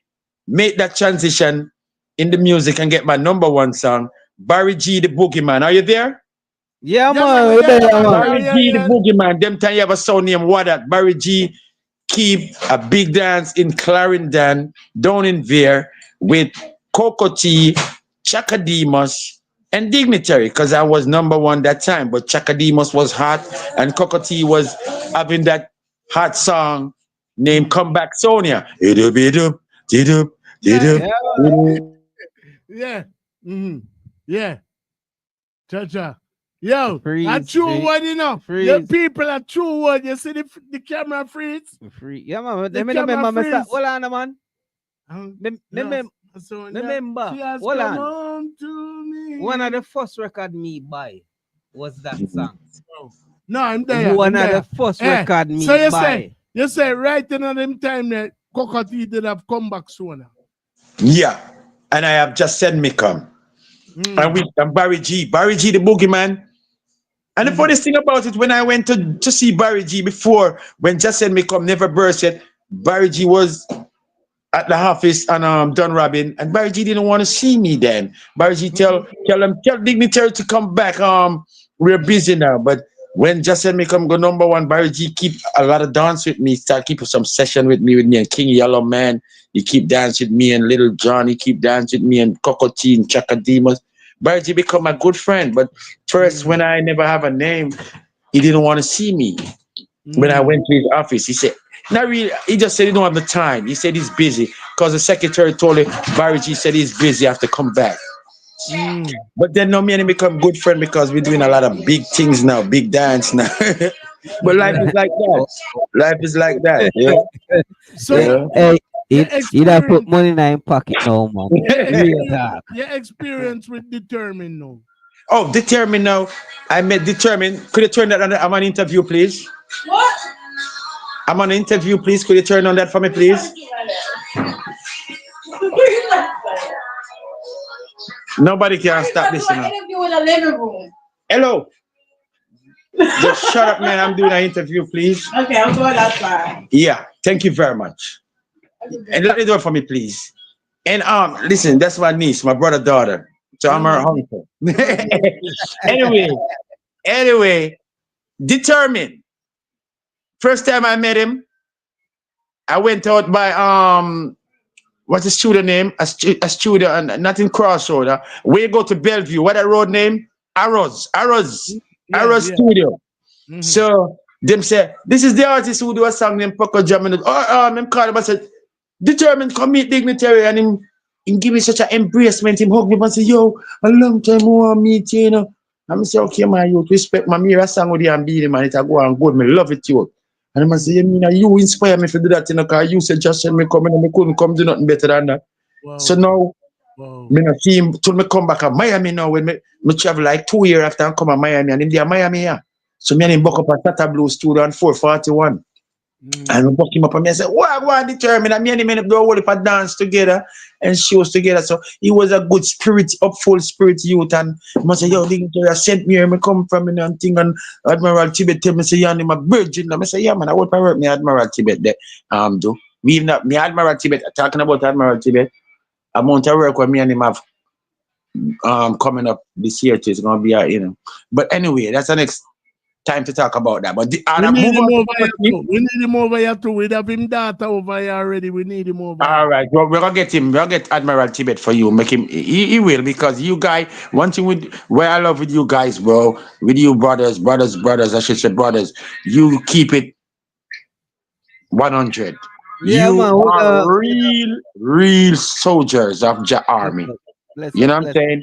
make that transition in the music and get my #1 song, Barry G the Boogeyman. Are you there? Yeah, man. Barry G the Boogeyman. Them time you have a sound named what that? Barry G keep a big dance in Clarendon, down in there, with Cocotie, Chakademus, and Dignitary, because I was #1 that time. But Chakademus was hot, and Cocotie was having that hot song named Come Back Sonia. Yeah. Cha-cha. Yo, freeze, a true one, you know. The people are true one. You see the camera freeze? Yeah, man. Remember, hold on, man. Remember, hold on. One of the first record me buy was that song. No, I'm there. One of the first record me buy. You say right in them time that Cocotie did have come back sooner. Yeah, and I have just said me come. And Barry G the Boogeyman. And the funniest thing about it, when I went to see Barry G before, when Just Said Me Come never burst yet, Barry G was at the office and done Robin, and Barry G didn't want to see me then. Barry G tell Dignitary to come back. We're busy now. But when Just Said Me come go number one, Barry G keep a lot of dance with me, start keeping some session with me and King Yellow Man. He keep dance with me and Little John. He keep dance with me and Cocotte and Chakademus. Barry G become my good friend. But first, when I never have a name, he didn't want to see me. When I went to his office, he said, not really, he just said he don't have the time. He said he's busy because the secretary told him, Barry G said he's busy, I have to come back. But then now me and him become good friend because we're doing a lot of big things now, big dance now. But life is like that. Life is like that. Yeah. So he don't put money in his pocket no man. Your experience with Determined now. Oh, Determined now. I met Determined. Could you turn that on? I'm on interview, please. What? I'm on interview, please. Could you turn on that for me, please? Nobody can stop this. Interview in the living room. Hello. Just shut up, man. I'm doing an interview, please. Okay, I'm going outside. Yeah, thank you very much. And let me do it for me, please. And listen, that's my niece, my brother, daughter. So I'm her uncle. anyway, Determined. First time I met him, I went out by what's the studio name? A studio and not in Crossroad. We go to Bellevue. What that road name? Arrows Studio. So them say, this is the artist who do a song named Poco Jam. Him called him and said, Determined, come meet Dignitary. And him give me such an embracement. Him hug me and say, yo, a long time I want to meet you, you know. I'm say, okay, man, you respect my mirror song with you and beat him, man. It'll go and good. Me love it, you. And I say, you inspire me to do that, you know, because you said just send me coming and I couldn't come do nothing better than that. Wow. So now, me not see him till me come back to Miami now. When me travel like 2 years after I come to Miami, and him there Miami, yeah. So me and him book up at Tata Blue Studio on 441. And we book him up and me and say, what I want to Determine? And me and him do a whole heap of dance together and shows together. So he was a good spirit, full spirit youth. And I say, yo, Dignitary sent me here, me come from and thing. And Admiral Tibet tell me, say, yeah, I'm a virgin. And I say, yeah, man, I want to work me Admiral Tibet there. Do. We not me Admiral Tibet, talking about Admiral Tibet. Amount of work with me and him have coming up this year too. It's gonna be you know. But anyway, that's the next time to talk about that. But we need him over here too. We have him data over here already. We need him over here. All right, well, we're gonna get him. We're gonna get Admiral Tibet for you. Make him. He will, because you guys. One thing with where I love with you guys, bro. With you brothers. I should say brothers. You keep it 100. Yeah, you man, are real soldiers of the army. You know what I'm saying?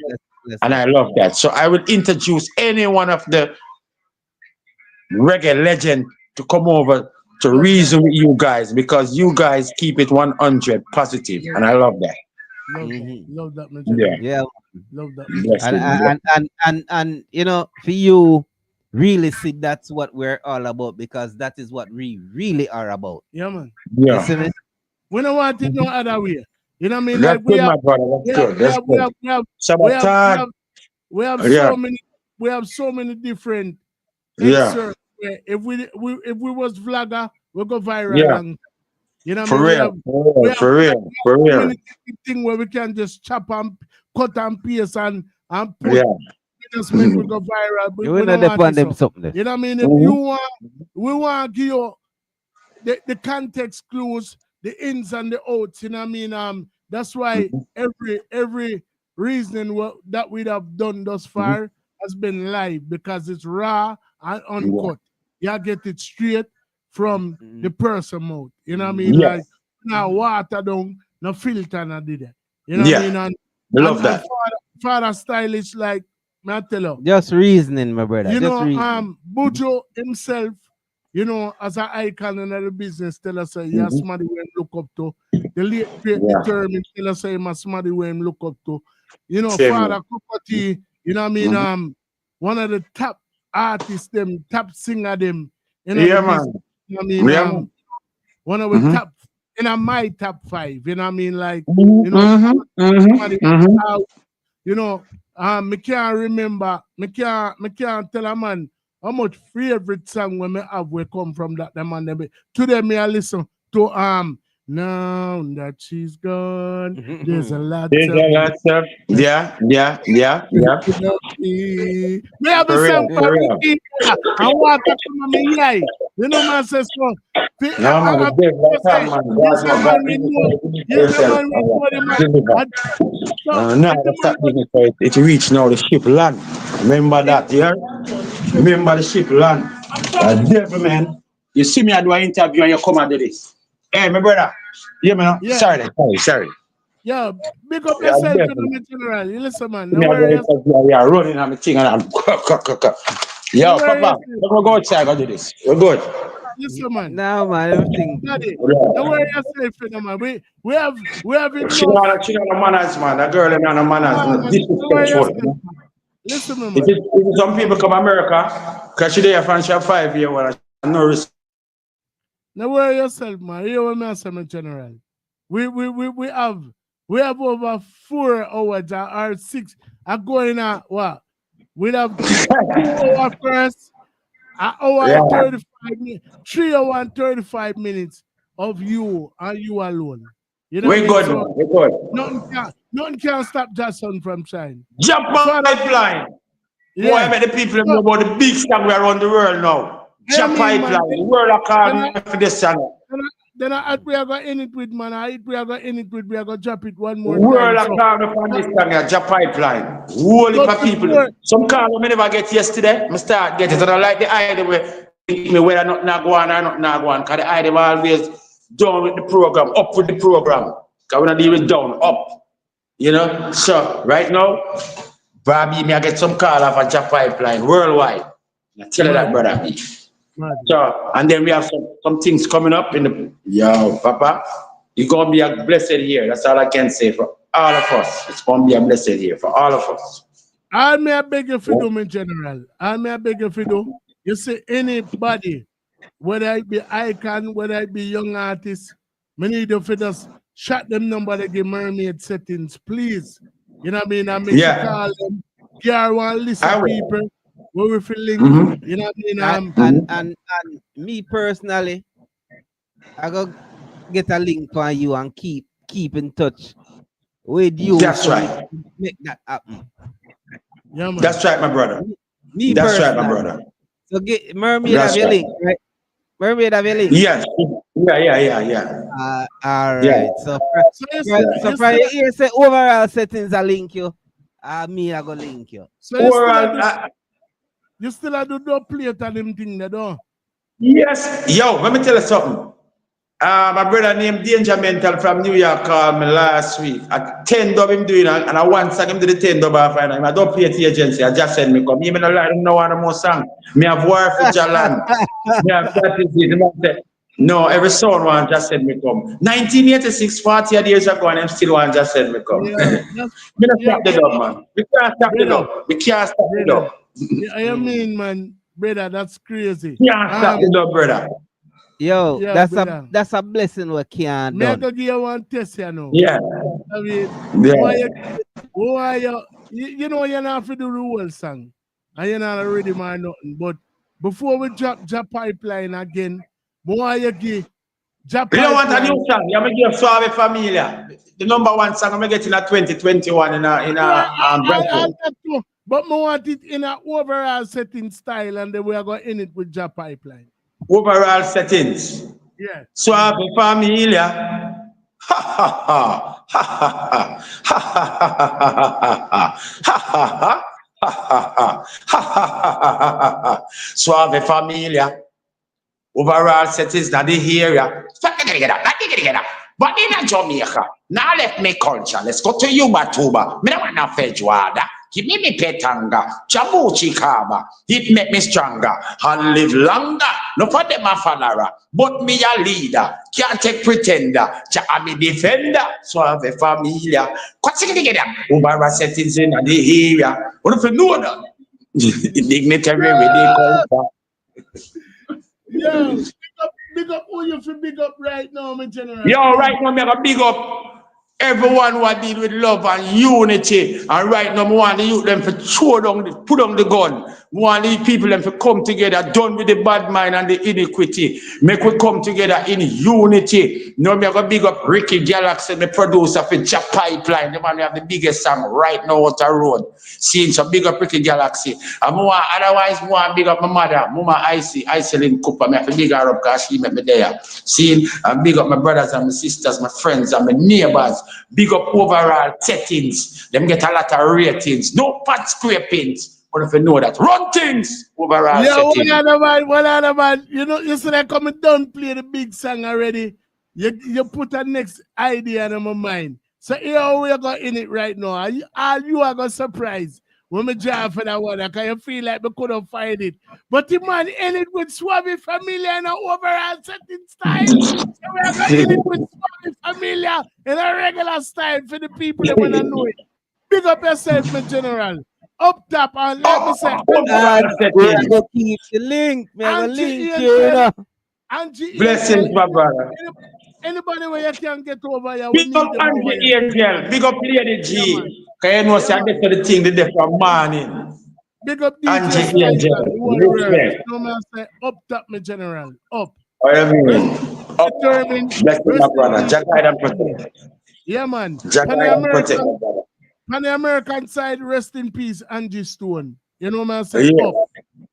And I love that. So I will introduce any one of the reggae legend to come over to reason with you guys, because you guys keep it 100 positive, and I love that. Love that, man. Yeah. Love that. And you know, for you, really see that's what we're all about, because that is what we really are about. Yeah, man. Yeah. You see me? We don't want it no other way. You know what I mean? That's like good, my brother. That's good. We have so many different excerpts where if we was vlogger, we'll go viral. Yeah. And, you know for what I mean? For real. Thing where we can just chop and cut and paste and put. Yeah. Just make we go viral. But You don't depend them something. You know what I mean? If you want, we want to give you the context clues, the ins and the outs. You know what I mean? That's why every reasoning that we have done thus far has been live, because it's raw and uncut. You get it straight from the person mouth. You know what I mean? Yes. Like now water down, no filter, no did it. You know what I mean? Love that. Father stylish, like I tell you. Just reasoning, my brother. You just know, reasoning. Bujo himself, you know, as an icon in the business, tell us he has somebody we look up to. The late great Determined, tell us he has somebody we look up to. You know, Father Cocotte, you know what I mean? One of the top artists, them top singer, them. You know, man. You know what I mean? One of the top, my top 5. You know what I mean? Like, you know, somebody out, you know. Me can't remember, me can't tell a man how much favorite song when me have we come from that man. Today me I listen to Now that she's gone, there's a lot There's of a lot of yeah. me. Me have a For real, song for for me real. keep and water come on me eye. You know man says so. No man, it's dead like that, man. Yes, God, the no, God, man we you know. need Yes, to the yourself. man we know the man. Deliver. So, No, if the that's man not Dignitary. It reached now the ship land. Remember that, yeah? Remember the ship land. Devil, man. You see me, I do an interview and you come and do this. Hey, my brother. Yeah, man. yeah, Sorry. yeah, big up Yeah, yourself in devil. the general. You listen, man. See No me, I do an worry, interview. Yeah, running on my thing and I'm no Yo, worry Papa, yourself. let me go outside and do this. We're good. Listen, man. Now, man, everything. Daddy, no Yeah. worry yourself, you know, man. We have She enough. not no manners, man. That girl ain't no manners. No, No man. No worry disrespectful. yourself, man. Listen, me, If, man. if some people come America, because she there from she 5 years, well, no respect. No worry yourself, man. You what me say, my general. We have over 4 hours or 6. I going at what? We have 2 hours first, an hour Yeah. and 35 minutes, 3 hours and 35 minutes of you and you alone. You know what I We mean? good, So man. We good. nothing can stop Jackson from trying. Jump So pipeline. Boy, I yeah. bet the people So, know about the big song we around the world now. I Jump mean, man, pipeline. The world are then calling me for this channel. then we are going to end it with, man. We are going to end it with, we are going to drop it one more World time. are So, calling me for this channel. Jump pipeline. Whole heap but of before, people. Some call me never get yesterday. I start getting it. And I like the idea where me whether not not go on or not go on. Because the idea always down with the program, up with the program. Because we're not even down, up. You know? So, right now, Bobby, me I get some call off a job pipeline worldwide. I tell you that, brother. So, and then we have some things coming up in the, yo, Papa, you're going to be a blessed year. That's all I can say for all of us. It's going to be a blessed year for all of us. I may beg you for do, my general. I may beg you for do. You see, anybody, whether it be icon, whether it be young artist, me need you for just shut them number they give mermaid settings, please. You know what I mean? I make you call them. Here one list of people where we feel link. You know what I mean? And me personally, I go get a link for you and keep in touch with you. That's right. Make that happen. Yeah, man. That's right, my brother. Me That's personally. right, my brother. So get Mermaid That's have your right. link, right? Mermaid have your link. Yes. Yeah. All right. Yeah. So for your ear say overall settings I link you. Me I go link you. So you still do no plate on them thing they don't. Yes. Yo, let me tell you something. My brother named Danger Mental from New York called me last week. At 10 dub him doing and I want song him do the 10 dub off and I don't play the agency. I just send me come. Even though I don't know one more song. Me have War for Jalan. Me have that is it. No, every song one just send me come. 1986, 40 years ago and him still one just send me come. Yeah, We don't stop the dub, man. We can't stop the dub. We can't stop the dub. I mean, man, brother, that's crazy. Can't stop the dub, brother. Yo, Yeah, that's a blessing we can't do. Make a give you one test, you know. Yeah. I mean, why you know you're not for the whole song. And you're not already mind nothing. But before we drop Jap Pipeline again, why you give Jap Pipeline? You don't want a new song. You have to give Suave Familia. The number one song I'm getting in 2021 in a But I want it in an overall setting style, and then we are going to end it with Jap Pipeline. Overall settings. Yeah. Suave Familia. Ha ha ha ha ha ha ha. Suave Familia. Overall settings na the area. But in Jamaica, now left me culture. Let's go to Yubatuba. Me don't want no Fejwada. Give me petanga. Jabuchi Kaba. It make me stronger. And live longer. No for them a follower. But me a leader. Can't take pretender. I'm a defender. So I have a familia. What's it together? Overall settings in the area. What if you know that? Dignitary with the culture. Yeah, big up who you feel big up right now, my general. Yo, right now, I got big up everyone who deal with love and unity. And right now, I want the youth them to put down the gun. want these people them to come together, done with the bad mind and the iniquity. Make we come together in unity. Now me go big up Ricky Galaxy, the producer for Jack Pipeline. The man we have the biggest song right now out the road. Seeing so big up Ricky Galaxy. And more otherwise want big up my mother, Mama Icelin Cooper. Me have to big her up because she met me there. Seeing and big up my brothers and my sisters, my friends and my neighbors. Big up overall settings. Them get a lot of ratings. No pot scrapings. But if you know that, run things overall. Yeah, setting. one other man. You know, you see that coming down, play the big song already. You put a next idea in my mind. So here we are going in it right now. All you are going to surprise when we drive for that one. Because you feel like we couldn't find it. But the man end it with Suave Familia and an overall setting style. So we are going to end it with Suave Familia in a regular style for the people that want to know it. Big up yourself, my general. Up top, and let me say, we're gonna keep the link. We're gonna link you. Blessings, my brother. Anybody where you can get over here, Big up Angie Angel. Big up Lady G. Because you know, say I get to the thing the day from morning. Big up Angie Angel. Respect. No man say up top, my general. Up. I mean, up. Determined. Blessings, my brother. Jack guide and protect. Yeah, man. Jack guide and protect, my brother. On the American side, rest in peace, Angie Stone. You know what I'm saying?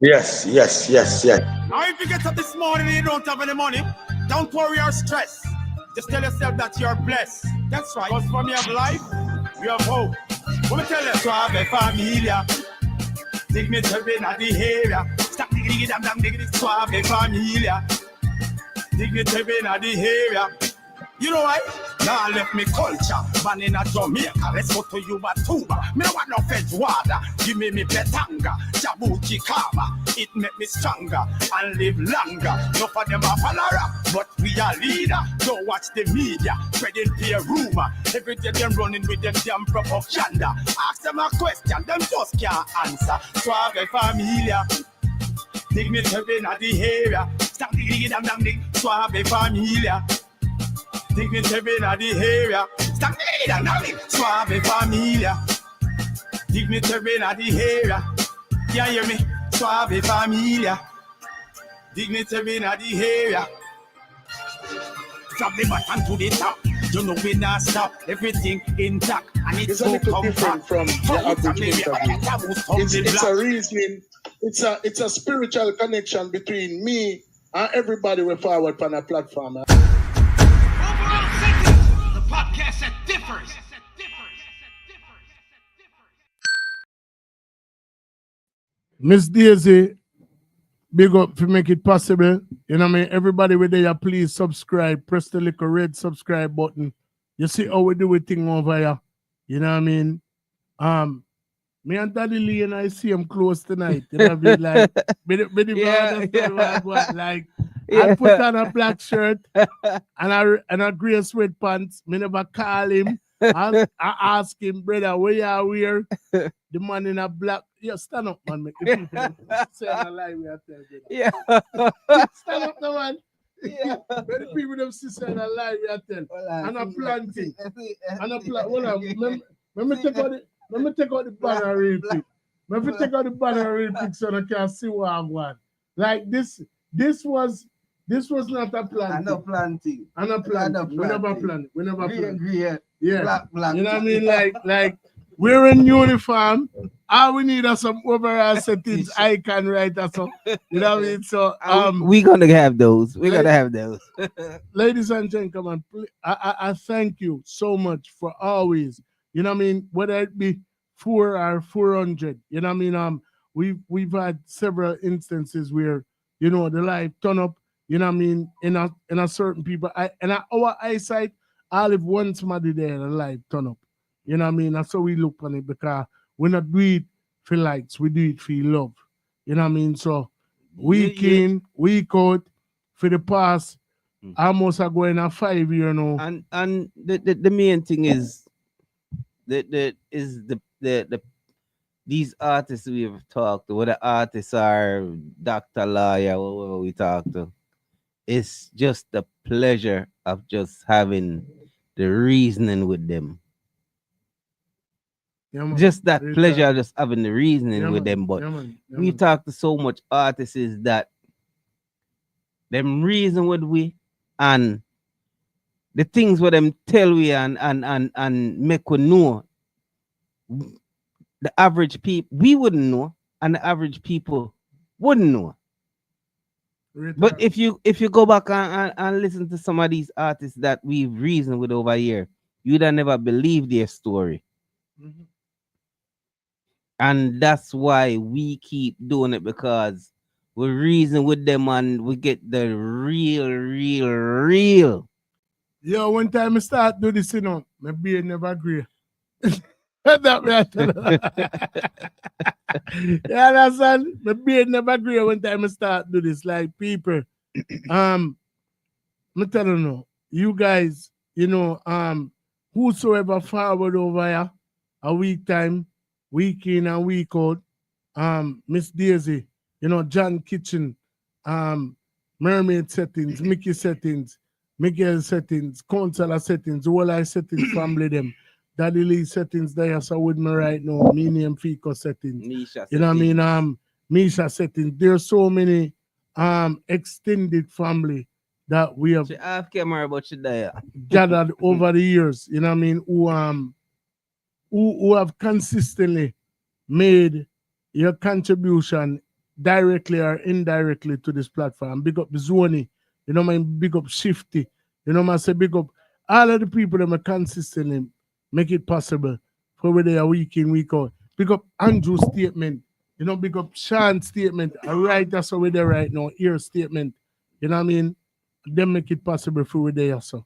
Yeah. Yes. Now, if you get up this morning and you don't have any money, don't worry or stress. Just tell yourself that you're blessed. That's right. Because from you have life, you have hope. Let me tell you, Suave Familia. Dignitary in the area. Stop diggity dam dam diggity. Suave Familia. Dignitary in the area. You know why? Now left me culture, man in a Jamaica. Let's go to Ubatuba. Me no want no fetch water. Give me petanga, Jabuti Kaba. It make me stronger and live longer. No for them a follower, but we are leader. Don't watch the media, spreading fear rumor. Every day them running with them damn propaganda. Ask them a question, them just can't answer. Suave Familia. Dignitary in the area. Stop diggity dam dam dig. Suave Familia. Dignitary in the area. Stop diggity dam dig. Suave Familia. Dignitary in the area. You hear me? Suave Familia. Dignitary in the area. From the bottom to the top. You know we not stop. Everything intact. And it's a little different from the average interview. It's a reasoning. It's a spiritual connection between me and everybody we forward on a platform. Overall settings, the podcast that differs. Miss Daisy, big up to make it possible. You know what I mean? Everybody with there, please subscribe. Press the little red subscribe button. You see how we do a thing over here. You know what I mean? Me and Daddy Lee and I see him close tonight. You know what I mean? Like, like I put on a black shirt and a gray sweatpants. Me never call him. I ask him, brother, where you are wear? The man in a black. Yeah, stand up, man. Make the people say a lie we are telling you. Yeah. Stand up, no man. Yeah. But the people them see saying a lie we are telling. And a planting. And a plant. Hold on. Let me take out the banner real quick. Let me take out the banner real quick so I can see what I want. Like this was not a planting. And a planting. And a planting. We never plant. We never plant. Green. Yeah. Black. You know what I mean? Like we're in uniform. All we need are some overall settings icon right or so. You know what I mean? So we're gonna have those. We're gonna have those. Ladies and gentlemen, I thank you so much for always, you know what I mean, whether it be 4 or 400, you know what I mean? We've had several instances where, you know, the light turn up, you know what I mean, in a certain people. Our eyesight, all if one somebody there, the light turn up. You know what I mean? That's how we look on it, because we not do it for likes, we do it for love. You know what I mean? So week in, week out, for the past almost going on 5 years now. And the main thing is these artists we've talked to, whether artists are Dr. Lawyer, whoever we talk to, it's just the pleasure of just having the reasoning with them. Yeah, man. Just that Real pleasure talk. of just having the reasoning Yeah, with man. them. But Yeah, man. Yeah, we man. talk to so much artists is that them reason with we and the things where them tell we and make we know the average people we wouldn't know and the average people wouldn't know. Real But talk. if you go back and listen to some of these artists that we've reasoned with over here, you'd have never believe their story. Mhm. And that's why we keep doing it, because we reason with them and we get the real. Yo, one time I start do this, my beard never grey. That me I tell you. You understand? My beard never grey when time I start do this. Like people, me tell you no, you guys, whosoever forward over here, a week time, week in and week out, Miss Daisy, John Kitchen, Mermaid settings, Mickey settings, Miguel settings, Counselor settings, all I settings, family them. Daddy Lee settings there, so with me right now, me name Fico settings. Nisha You know what I mean? settings. Misha settings. There's so many extended family that we have She ask camera about you there. gathered over the years, you know what I mean, who have consistently made your contribution directly or indirectly to this platform. Big up Zoni, big up Shifty, I say big up all of the people that are consistently make it possible for where they are week in, week out. Big up Andrew's statement, big up Sean's statement, a writer so where they right now, ear statement, you know what I mean? Them make it possible for where they are so.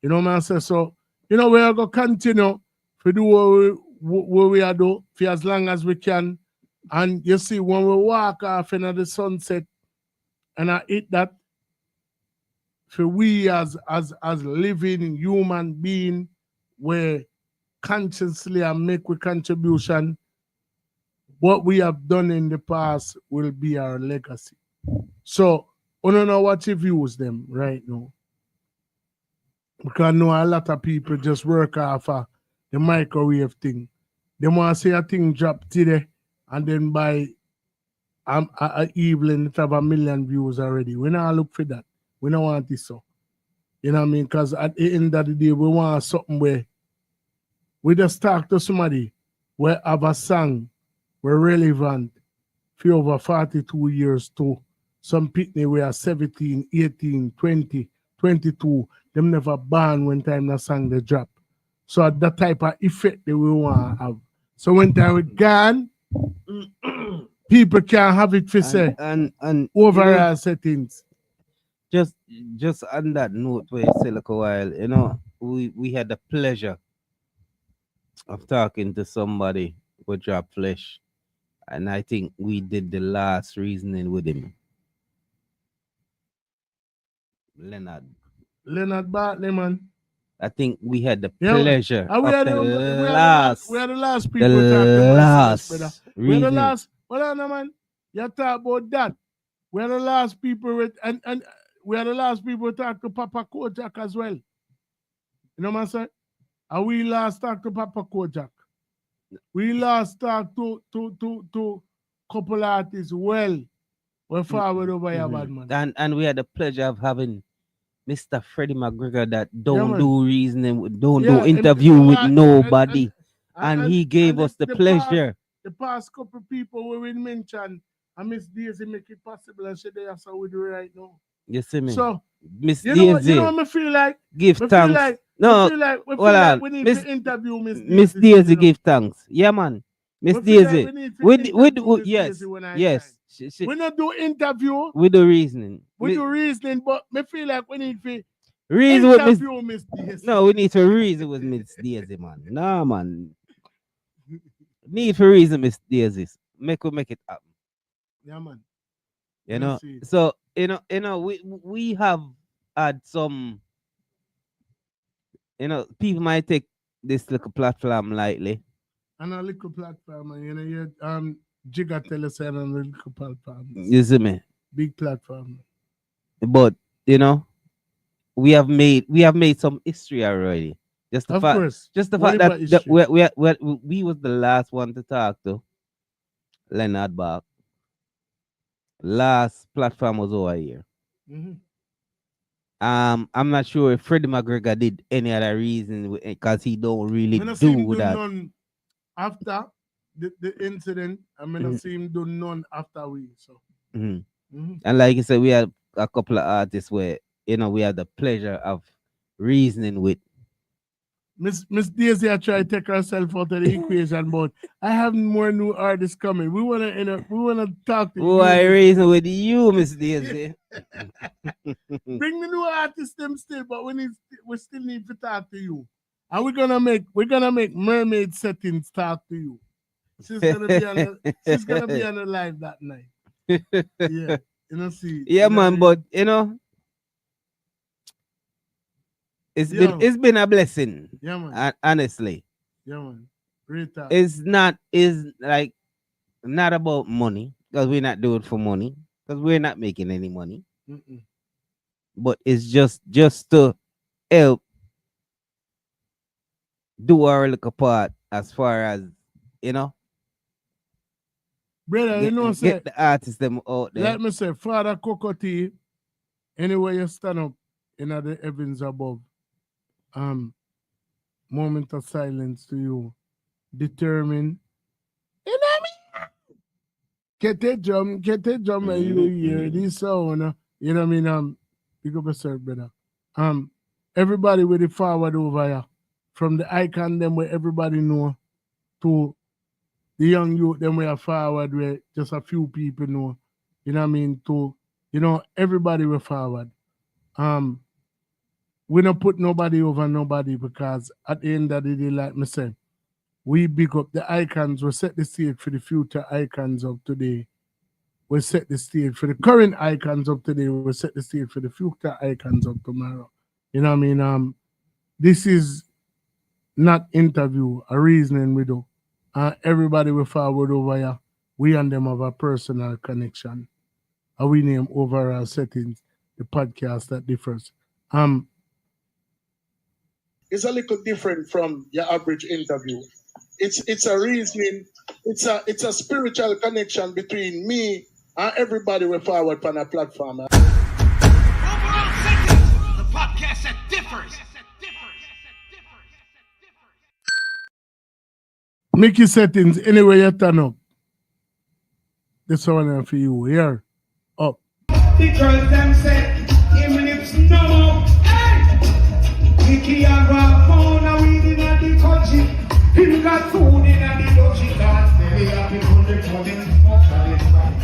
You know what I say? So, we are going to continue to do what we are doing for as long as we can. And you see, when we walk off into the sunset and I eat that, for we as living human being, we consciously and make a contribution, what we have done in the past will be our legacy. So, I don't know what your views them right now. Because I know a lot of people just work off the microwave thing. They want to see a thing drop today and then by a evening it have 1 million views already. We not look for that. We don't want this so. You know what I mean? Because at the end of the day, we want something where we just talk to somebody where have a song we're relevant for over 42 years too. Some people were 17, 18, 20, 22. Them never born when time the song they drop. So that type of effect that we want to have. So when time we gone, people can have it for say And overall settings. just on that note where you say like a while, we had the pleasure of talking to somebody who dropped flesh. And I think we did the last reasoning with him. Leonard Bartley, man. I think we had the Yeah, man. pleasure And of the last we are the last people talk to last brother. We are the reasoning. last. Hold on, man. You talk about that. We are the last people with and we are the last people talk to Papa Kojak as well. You know what I'm saying? And we last talk to Papa Kojak. We last talk to couple artists well. We're forward over here, bad man. And we had the pleasure of having Mr. Freddie McGregor that don't man. do reasoning, don't Yeah, do interview and- with and- nobody. And and- he gave and us the pleasure. The past couple people we will mention, and Miss Daisy make it possible, and she that's how we do it right now. You see me? So, Miss you know Daisy, what I feel like? give Me thanks. Feel like, No, we feel hold like on. we need Miss- to interview Miss Daisy. Daisy give thanks. Yeah, man. Miss We feel like Daisy. we need to We interview Miss yes, Daisy when I yes. time. We not do interview, We do reasoning. we do reasoning, but me feel like we need to Reason with Miss. interview Miss Daisy. No, we need to reason with Miss Daisy, man. No, man. Need for reason, Miss Daisy. Make it happen. Yeah, man. You Let's know. see. So we have had some. People might take this little platform lightly. And a little platform, and you Jigga tell us on a little platform. You see me? Big platform. But we have made some history already. Just the Of fact, course. just the What fact that, about that history? we was the last one to talk to Leonard Bach. Last platform was over here. Mhm. I'm not sure if Freddie McGregor did any other reason because he don't really I not see him do do that. none after the incident. I mean, I Mhm. see him do none after we. So. Mhm. Mhm. And like you said, we had a couple of artists where we had the pleasure of reasoning with. Miss Daisy, I try to take herself out of the equation, but I have more new artists coming. We wanna talk to Who I you. reason with you, Miss Daisy? Bring the new artists them still, but we still need to talk to you. And we're gonna make mermaid settings talk to you. She's gonna be on the live that night. Yeah. See. Yeah, man, but it's Yeah. been a blessing. Yeah, man. Honestly. Yeah, man. Great talk. It's like not about money, because we're not doing it for money, because we're not making any money. Mm-mm. But it's just to help do our little part as far as Brother, get the artists them out there. Let me say, Father Kokoti, anywhere you stand up in the heavens above, moment of silence to you. Determine. You know what I mean? Get a drum and you hear this sound. You know what I mean? Pick up yourself, brother. Everybody with the forward over here. From the icon them where everybody know to the young youth them where forward where just a few people know. You know what I mean? To everybody will forward. We don't put nobody over nobody because at the end of the day, like me said, we big up the icons. We set the stage for the future icons of today. We set the stage for the current icons of today. We set the stage for the future icons of tomorrow. You know what I mean? This is not interview, a reasoning we do. Everybody we forward over here, we and them have a personal connection. We name overall settings, the podcast that differs. It's a little different from your average interview. It's a reasoning, it's a spiritual connection between me and everybody we forward on a platform. Overall settings, the podcast that differs. Mickey settings anywhere you turn up. This one for you. Here. Up. The girls them say, him lips no more. Hey! Mickey and got phone and weed in the country. Him got food in the dodgy cars. They have people recording smoke for this fight.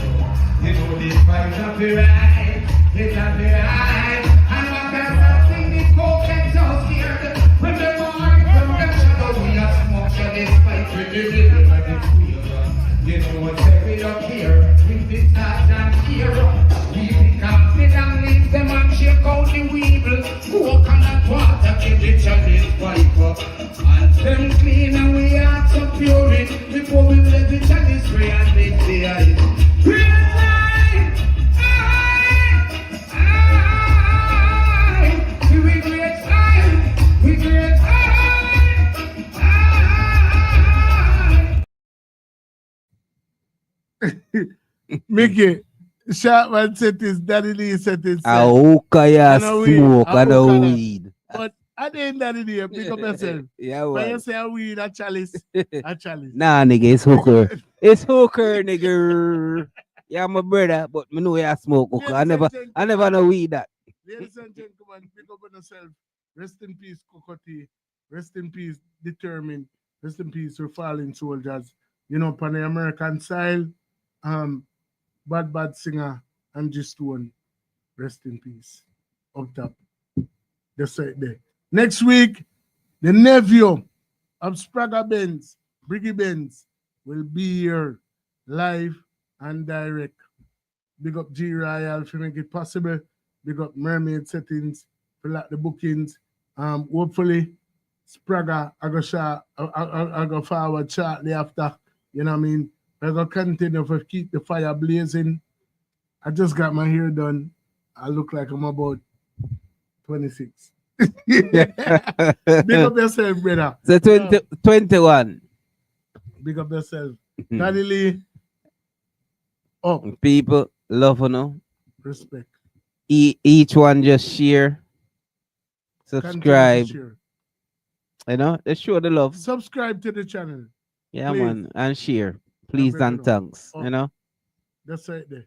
You know this fight up the right. It's up the right. And what that's thing the coke and so scared. When the boy from the shadow we are smoke for this fight. With the rhythm of the wheel. You know what's every up here. With the stars and here. We pick up the and leave them and shake out the weevil. Walk on that water, get the chalice pipe up. And them clean and we are so pure it. Before we let the chalice spray and make the ice. Great time! We great time! We great time! Mickey, Sharpman set his, Daddy Lee set his. A hookah ya And a weed, smoke a and a hookah. weed. But at the end of the day, pick up yourself. Yeah, When man. you say a weed, a chalice, a chalice. Nah, nigga, it's hooker. It's hooker, nigga. Yeah, my brother, but me know you smoke hookah. I never know weed that. Ladies and gentlemen, pick up on yourself. Rest in peace, Kokoti. Rest in peace, Determined. Rest in peace, your fallen soldiers. You know, on the American style, bad singer, Angie Stone. Rest in peace. Up top. Just right there. Next week, the nephew of Spraga Benz, Briggy Benz, will be here live and direct. Big up G Royal for make it possible. Big up Mermaid Settings for like the bookings. Hopefully, Spraga, I go forward shortly after. You know what I mean? I go continue to keep the fire blazing. I just got my hair done. I look like I'm about 26. Big up yourself, brother. So 21. Big up yourself. Daddy Lee. Oh, People love you know. respect. Each one just share, subscribe. Share. You know, let's show the love. Subscribe to the channel. Yeah, please. man, and share. Please brother, and thanks. Oh. You know. That's right there.